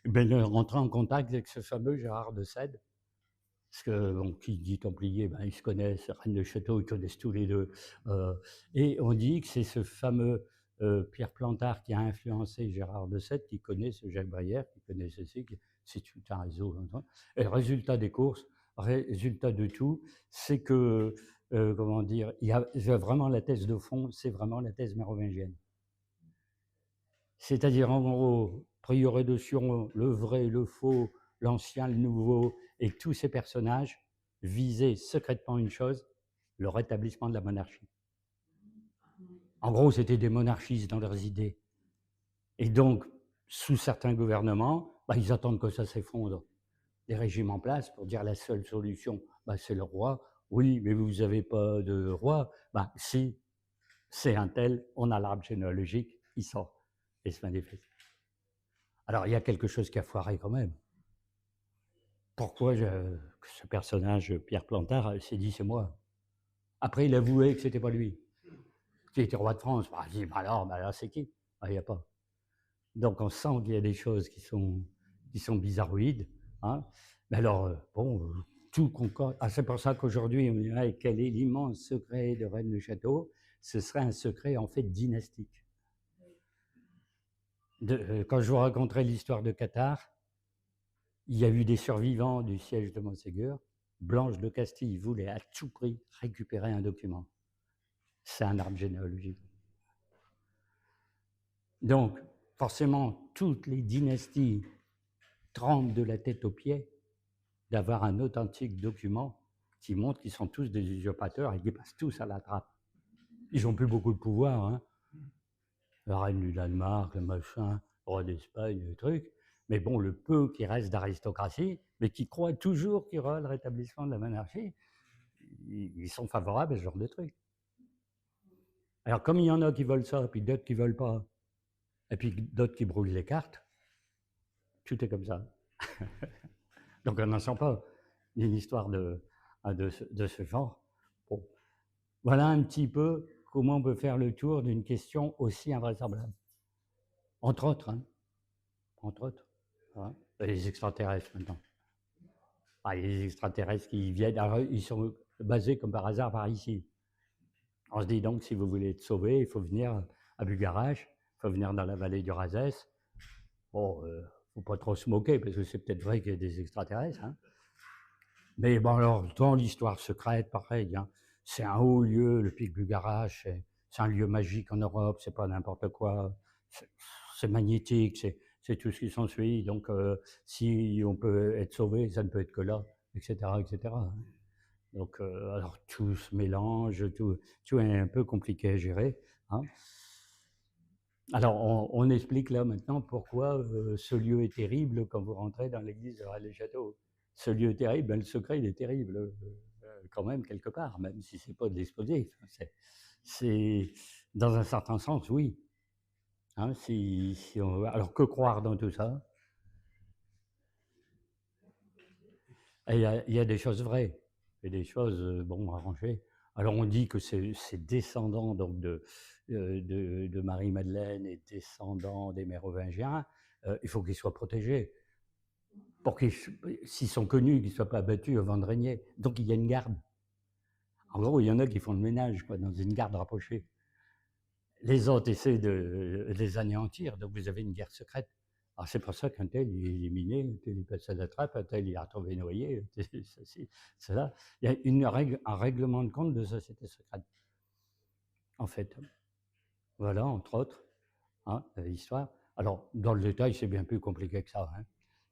ben, il est rentré en contact avec ce fameux Gérard de Sède. Parce que, bon, qui dit Templier, ben, ils se connaissent, Rennes le Château, ils connaissent tous les deux. Et on dit que c'est ce fameux Pierre Plantard qui a influencé Gérard de Sède, qui connaît ce Jacques Brière, qui connaît ceci, c'est tout un réseau. Et le résultat des courses, résultat de tout, c'est que, comment dire, il y a vraiment la thèse de fond, c'est vraiment la thèse mérovingienne. C'est-à-dire, en gros, Prieuré de Sion, le vrai, le faux, l'ancien, le nouveau, et tous ces personnages visaient secrètement une chose, le rétablissement de la monarchie. En gros, c'était des monarchistes dans leurs idées. Et donc, sous certains gouvernements, ils attendent que ça s'effondre. Des régimes en place pour dire la seule solution, c'est le roi. Oui, mais vous n'avez pas de roi. Si, c'est un tel, on a l'arbre généalogique, il sort. Et se manifeste. Alors, il y a quelque chose qui a foiré quand même. Pourquoi ce personnage, Pierre Plantard, s'est dit c'est moi? Après, il avouait que c'était pas lui, qui était roi de France. Il dit, alors, c'est qui? Il n'y a pas. Donc, on sent qu'il y a des choses qui sont bizarroïdes. Hein. Mais alors, tout concorde. C'est pour ça qu'aujourd'hui, on me dirait quel est l'immense secret de Rennes le Château? Ce serait un secret, en fait, dynastique. Quand je vous raconterai l'histoire de Qatar, il y a eu des survivants du siège de Montségur. Blanche de Castille voulait à tout prix récupérer un document. C'est un arbre généalogique. Donc, forcément, toutes les dynasties tremblent de la tête aux pieds d'avoir un authentique document qui montre qu'ils sont tous des usurpateurs et qu'ils passent tous à la trappe. Ils n'ont plus beaucoup de pouvoir. Hein. La reine du Danemark, le machin, le roi d'Espagne, le truc. Mais bon, le peu qui reste d'aristocratie, mais qui croient toujours qu'il y aura le rétablissement de la monarchie, ils sont favorables à ce genre de truc. Alors, comme il y en a qui veulent ça, puis d'autres qui ne veulent pas, et puis d'autres qui brouillent les cartes, tout est comme ça. Donc, on n'en sent pas une histoire de ce genre. Bon. Voilà un petit peu comment on peut faire le tour d'une question aussi invraisemblable. Entre autres, hein. Entre autres. Hein. Les extraterrestres, maintenant. Les extraterrestres qui viennent, alors, ils sont basés comme par hasard par ici. On se dit donc, si vous voulez être sauvé, il faut venir à Bugarache, il faut venir dans la vallée du Razès. Bon, il ne faut pas trop se moquer, parce que c'est peut-être vrai qu'il y a des extraterrestres. Hein. Mais bon, alors, dans l'histoire secrète, pareil, hein, c'est un haut lieu, le pic Bugarache, c'est un lieu magique en Europe, c'est pas n'importe quoi, c'est magnétique, c'est tout ce qui s'ensuit. Donc, si on peut être sauvé, ça ne peut être que là, etc., etc. Donc, alors tout se mélange, tout est un peu compliqué à gérer, hein. Alors, on explique là maintenant pourquoi ce lieu est terrible quand vous rentrez dans l'église de Rennes-le-Château. Ce lieu est terrible, ben, le secret, il est terrible quand même, quelque part, même si c'est pas de l'explosif. C'est, dans un certain sens, oui. Hein, alors, que croire dans tout ça? Il y a des choses vraies et des choses, bon, arrangées. Alors, on dit que c'est descendant donc de Marie-Madeleine et descendant des Mérovingiens. Il faut qu'ils soient protégés. Pour s'ils sont connus, qu'ils ne soient pas abattus avant de régner. Donc, il y a une garde. En gros, il y en a qui font le ménage, quoi, dans une garde rapprochée. Les autres essaient de les anéantir, donc vous avez une guerre secrète. Alors, c'est pour ça qu'un tel il est éliminé, un tel il passe à la trappe, un tel il est retrouvé noyé, c'est là. Il y a un règlement de compte de société secrète, en fait. Voilà, entre autres, hein, l'histoire. Alors, dans le détail, c'est bien plus compliqué que ça, hein.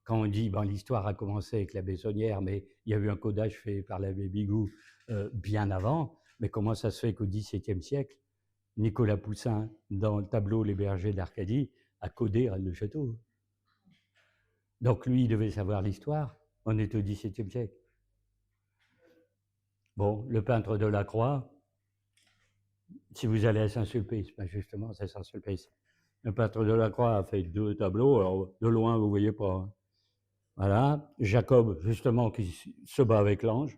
Quand on dit, ben, l'histoire a commencé avec l'abbé Saunière, mais il y a eu un codage fait par l'abbé Bigoud bien avant, mais comment ça se fait qu'au XVIIe siècle, Nicolas Poussin, dans le tableau Les bergers d'Arcadie, a codé Rennes-le-Château? Donc lui, il devait savoir l'histoire. On est au XVIIe siècle. Bon, le peintre de la Croix, si vous allez à Saint-Sulpice, ben justement, c'est Saint-Sulpice. Le peintre de la Croix a fait 2 tableaux, alors de loin, vous ne voyez pas, hein. Voilà, Jacob, justement, qui se bat avec l'ange.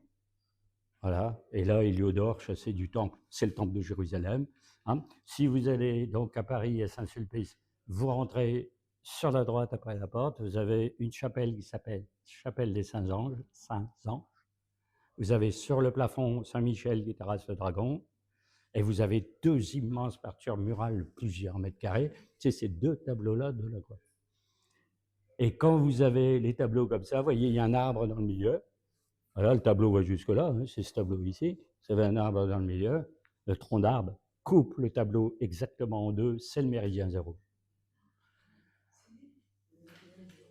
Voilà, et là, Héliodore, chassé du temple, c'est le temple de Jérusalem, hein. Si vous allez donc à Paris, à Saint-Sulpice, vous rentrez sur la droite après la porte, vous avez une chapelle qui s'appelle Chapelle des Saints-Anges, Saints-Anges. Vous avez sur le plafond Saint-Michel qui terrasse le dragon, et vous avez 2 immenses peintures murales, plusieurs mètres carrés. C'est ces 2 tableaux-là de la Croix. Et quand vous avez les tableaux comme ça, vous voyez, il y a un arbre dans le milieu. Voilà, le tableau va jusque-là, hein, c'est ce tableau ici. Vous avez un arbre dans le milieu. Le tronc d'arbre coupe le tableau exactement en 2, c'est le méridien zéro.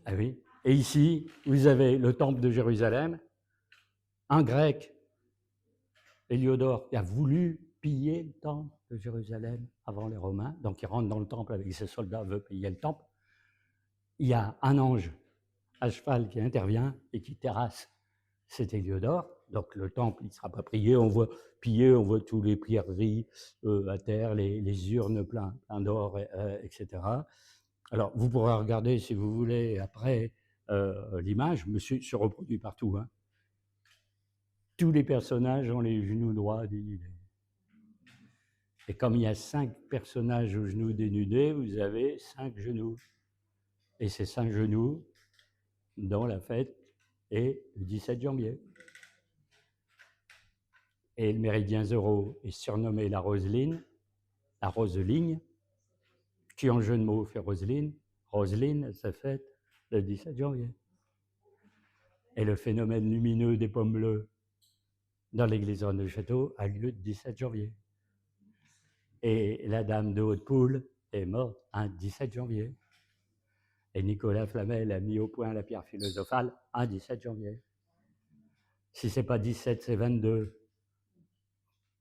Ah oui. Et ici, vous avez le temple de Jérusalem, un grec, Héliodore, qui a voulu piller le temple de Jérusalem avant les Romains. Donc il rentre dans le temple avec ses soldats, veut piller le temple. Il y a un ange à cheval qui intervient et qui terrasse cet Héliodore. Donc le temple, il ne sera pas pillé, on voit tous les pierreries à terre, les urnes pleines d'or, etc. Alors vous pourrez regarder si vous voulez après l'image, mais se reproduit partout, hein. Tous les personnages ont les genoux droits dénudés. Et comme il y a 5 personnages aux genoux dénudés, vous avez 5 genoux. Et ces 5 genoux, dont la fête est le 17 janvier. Et le méridien zéro est surnommé la Roselyne, qui en jeu de mots fait Roselyne. Roselyne, sa fête le 17 janvier. Et le phénomène lumineux des pommes bleues dans l'église de Rennes-le-Château a lieu le 17 janvier. Et la dame de Haute-Poule est morte un 17 janvier. Et Nicolas Flamel a mis au point la pierre philosophale un 17 janvier. Si ce n'est pas 17, c'est 22.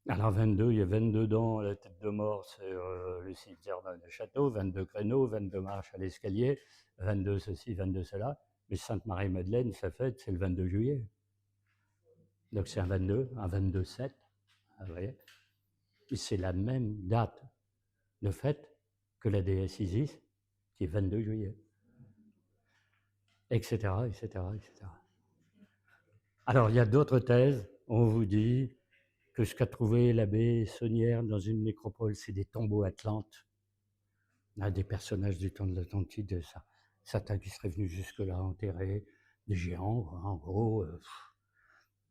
Alors 22, il y a 22 dents, la tête de mort, c'est le cimetière de Château, 22 créneaux, 22 marches à l'escalier, 22 ceci, 22 cela. Mais Sainte-Marie-Madeleine, sa fête, c'est le 22 juillet. Donc c'est un 22, un 22-7, vous voyez. Et c'est la même date de fête que la déesse Isis, qui est 22 juillet. Etc., etc., etc. Alors il y a d'autres thèses, on vous dit que ce qu'a trouvé l'abbé Saunière dans une nécropole, c'est des tombeaux atlantes. Des personnages du temps de l'Atlantide, certains qui seraient venus jusque-là enterrer, des géants, en gros.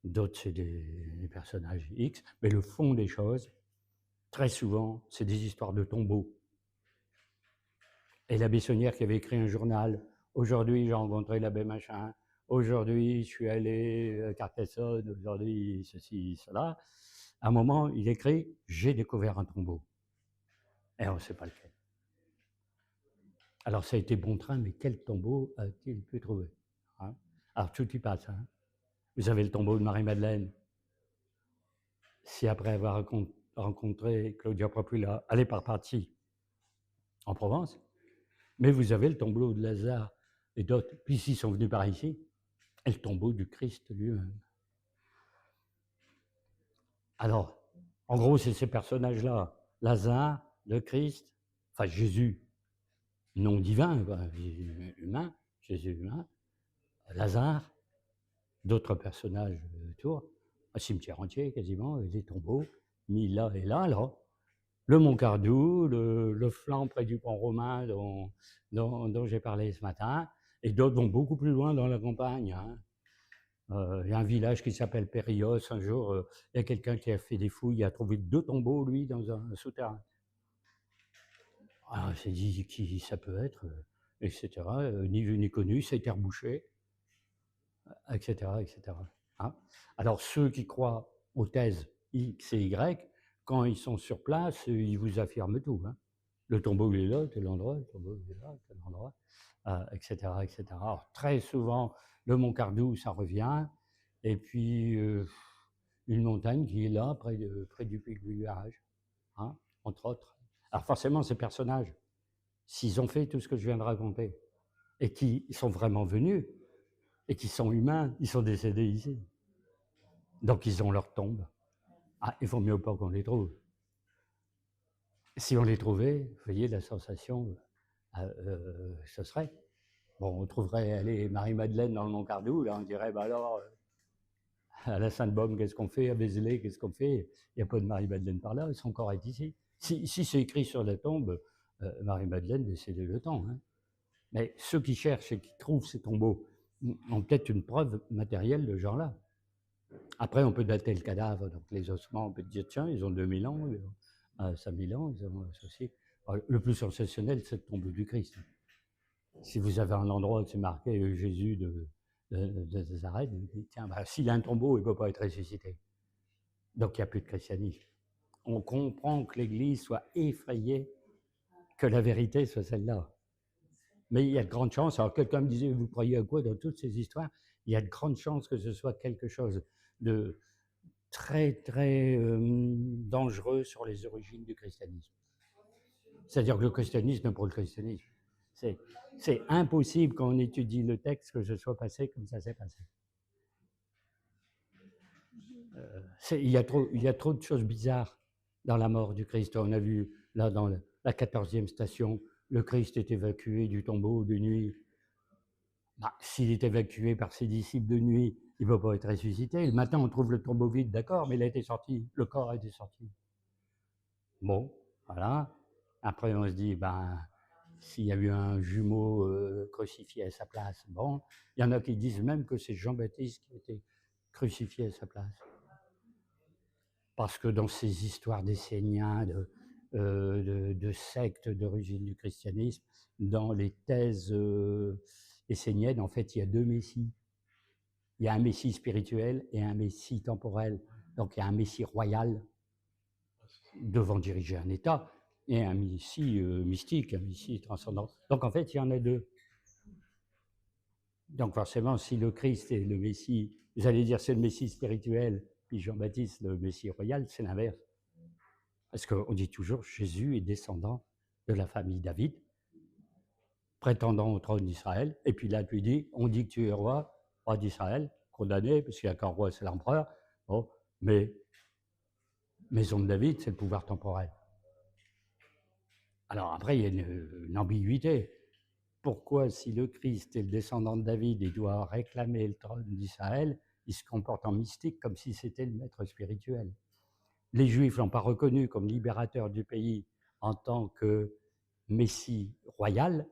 D'autres, c'est des personnages X. Mais le fond des choses, très souvent, c'est des histoires de tombeaux. Et l'abbé Saunière qui avait écrit un journal, aujourd'hui j'ai rencontré l'abbé machin, aujourd'hui je suis allé à Carcassonne, aujourd'hui ceci, cela. À un moment, il écrit « J'ai découvert un tombeau ». Et on ne sait pas lequel. Alors ça a été bon train, mais quel tombeau a-t-il pu trouver, hein? Alors tout y passe. Hein. Vous avez le tombeau de Marie-Madeleine. Si après avoir rencontré Claudia Popula, elle est partie en Provence, mais vous avez le tombeau de Lazare et d'autres, puis s'ils sont venus par ici, et le tombeau du Christ lui-même. Alors, en gros, c'est ces personnages-là, Lazare, le Christ, enfin Jésus, non divin, humain, Jésus humain, Lazare, d'autres personnages autour, un cimetière entier quasiment, et des tombeaux mis là et là, alors. Le Mont Cardou, le flanc près du pont romain dont j'ai parlé ce matin, et d'autres vont beaucoup plus loin dans la campagne. Hein. Il y a un village qui s'appelle Périos. Un jour, il y a quelqu'un qui a fait des fouilles, il a trouvé 2 tombeaux, lui, dans un souterrain. Alors, il s'est dit qui ça peut être, etc. Ni vu ni connu, ça a été rebouché, etc. etc. Hein. Alors, ceux qui croient aux thèses X et Y, quand ils sont sur place, ils vous affirment tout. Hein. Le tombeau, il est là, tel endroit, le tombeau, il est là, tel endroit, etc., etc. Alors, très souvent, le Mont Cardou, ça revient, et puis une montagne qui est là, près du Puy du Garage, hein, entre autres. Alors forcément, ces personnages, s'ils ont fait tout ce que je viens de raconter, et qui sont vraiment venus, et qui sont humains, ils sont décédés ici. Donc ils ont leur tombe. Ah, il vaut mieux pas qu'on les trouve. Si on les trouvait, vous voyez la sensation, ce serait. Bon, on trouverait, allez, Marie-Madeleine dans le Mont Cardou, là on dirait, bah alors, à la Sainte-Baume, qu'est-ce qu'on fait? À Vézelay, qu'est-ce qu'on fait? Il n'y a pas de Marie-Madeleine par là, son corps est ici. Si c'est écrit sur la tombe, Marie-Madeleine décédée le temps. Hein. Mais ceux qui cherchent et qui trouvent ces tombeaux ont peut-être une preuve matérielle de ce genre-là. Après, on peut dater le cadavre, donc les ossements, on peut dire, tiens, ils ont 2000 ans, 5000 ans, ils ont ceci. Le plus sensationnel, c'est le tombeau du Christ. Si vous avez un endroit où c'est marqué Jésus de Nazareth, vous dites, tiens, bah, s'il a un tombeau, il ne peut pas être ressuscité. Donc il n'y a plus de christianisme. On comprend que l'Église soit effrayée que la vérité soit celle-là. Mais il y a de grandes chances, alors quelqu'un me disait, vous croyez à quoi dans toutes ces histoires? Il y a de grandes chances que ce soit quelque chose de très, très dangereux sur les origines du christianisme. C'est-à-dire que le christianisme n'est pas le christianisme. C'est impossible quand on étudie le texte que ce soit passé comme ça s'est passé. Il y a trop de choses bizarres dans la mort du Christ. On a vu là dans la 14e station, le Christ est évacué du tombeau de nuit. Bah, s'il est évacué par ses disciples de nuit, il ne peut pas être ressuscité. Le matin, on trouve le tombeau vide, d'accord, mais il a été sorti, le corps a été sorti. Bon, voilà. Après, on se dit, ben, s'il y a eu un jumeau crucifié à sa place, bon, il y en a qui disent même que c'est Jean-Baptiste qui a été crucifié à sa place. Parce que dans ces histoires d'Esséniens, de sectes d'origine du christianisme, dans les thèses esséniennes, en fait, il y a 2 messies. Il y a un messie spirituel et un messie temporel. Donc il y a un messie royal devant diriger un État et un messie mystique, un messie transcendant. Donc en fait, il y en a 2. Donc forcément, si le Christ est le messie, vous allez dire c'est le messie spirituel, puis Jean-Baptiste le messie royal, c'est l'inverse. Parce qu'on dit toujours Jésus est descendant de la famille David, prétendant au trône d'Israël. Et puis là, tu dis, on dit que tu es roi d'Israël, condamné, parce qu'il n'y a qu'un roi, c'est l'empereur. Bon, mais maison de David, c'est le pouvoir temporel. Alors après, il y a une ambiguïté. Pourquoi, si le Christ est le descendant de David et doit réclamer le trône d'Israël, il se comporte en mystique comme si c'était le maître spirituel? Les Juifs ne l'ont pas reconnu comme libérateur du pays en tant que Messie royal,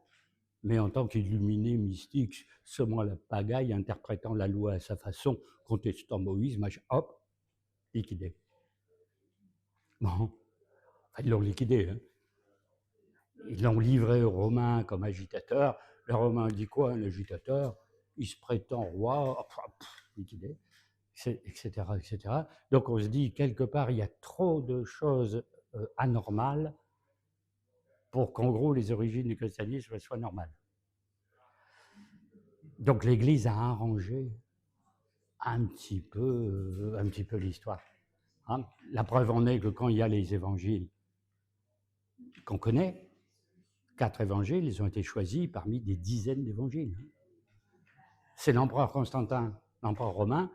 mais en tant qu'illuminé mystique, semant la pagaille, interprétant la loi à sa façon, contestant Moïse, machin, hop, liquidé. Bon, ils l'ont liquidé. Hein. Ils l'ont livré aux Romains comme agitateur. Le Romain dit quoi, un agitateur? Il se prétend roi, liquidé, etc., etc. Donc on se dit, quelque part, il y a trop de choses anormales pour qu'en gros les origines du christianisme soient normales. Donc l'Église a arrangé un petit peu l'histoire. Hein. La preuve en est que quand il y a les évangiles qu'on connaît, 4 évangiles, ils ont été choisis parmi des dizaines d'évangiles. C'est l'empereur Constantin, l'empereur romain,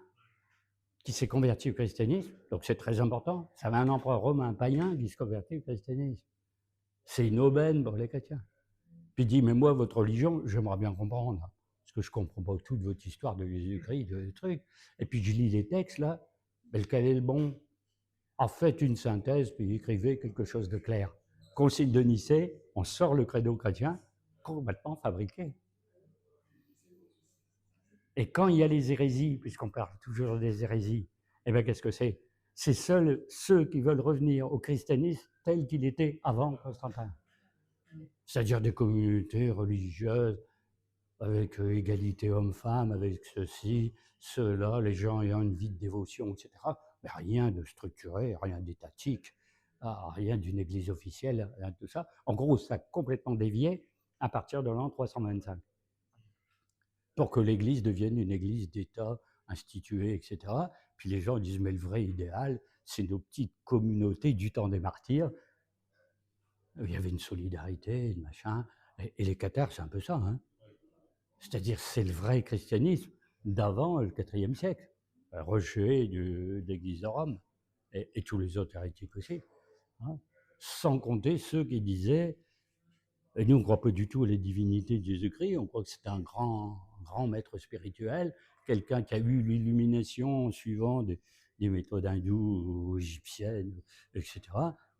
qui s'est converti au christianisme, donc c'est très important. Ça va un empereur romain païen qui se convertit au christianisme. C'est une aubaine pour les chrétiens. Puis il dit, mais moi, votre religion, j'aimerais bien comprendre, parce que je ne comprends pas toute votre histoire de Jésus-Christ, de trucs. Et puis je lis les textes, là, mais lequel est le bon? En fait, une synthèse, puis écrivez quelque chose de clair. Concile de Nicée, on sort le credo chrétien, complètement fabriqué. Et quand il y a les hérésies, puisqu'on parle toujours des hérésies, eh bien qu'est-ce que c'est? C'est seuls ceux qui veulent revenir au christianisme tel qu'il était avant Constantin. C'est-à-dire des communautés religieuses avec égalité homme-femme, avec ceci, cela, les gens ayant une vie de dévotion, etc. Mais rien de structuré, rien d'étatique, rien d'une église officielle, rien de tout ça. En gros, ça a complètement dévié à partir de l'an 325. Pour que l'Église devienne une Église d'État instituée, etc. Puis les gens disent, mais le vrai idéal, c'est nos petites communautés du temps des martyrs. Il y avait une solidarité, une machin. Et les cathares, c'est un peu ça. Hein. C'est-à-dire, c'est le vrai christianisme d'avant le IVe siècle. Rejet de l'Église de Rome. Et tous les autres hérétiques aussi. Hein. Sans compter ceux qui disaient, et nous, on ne croit pas du tout à la divinité de Jésus-Christ, on croit que c'est un grand maître spirituel, quelqu'un qui a eu l'illumination en suivant des méthodes hindoues ou égyptiennes, etc.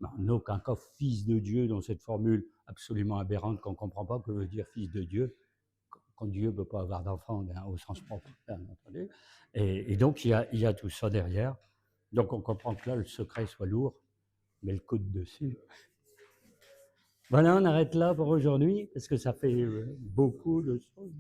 Mais en aucun cas fils de Dieu dans cette formule absolument aberrante qu'on ne comprend pas que veut dire fils de Dieu, quand Dieu ne peut pas avoir d'enfant au sens propre, bien entendu. Et donc, il y a tout ça derrière. Donc, on comprend que là, le secret soit lourd, mais le coup de dessus. Voilà, on arrête là pour aujourd'hui, parce que ça fait beaucoup de choses.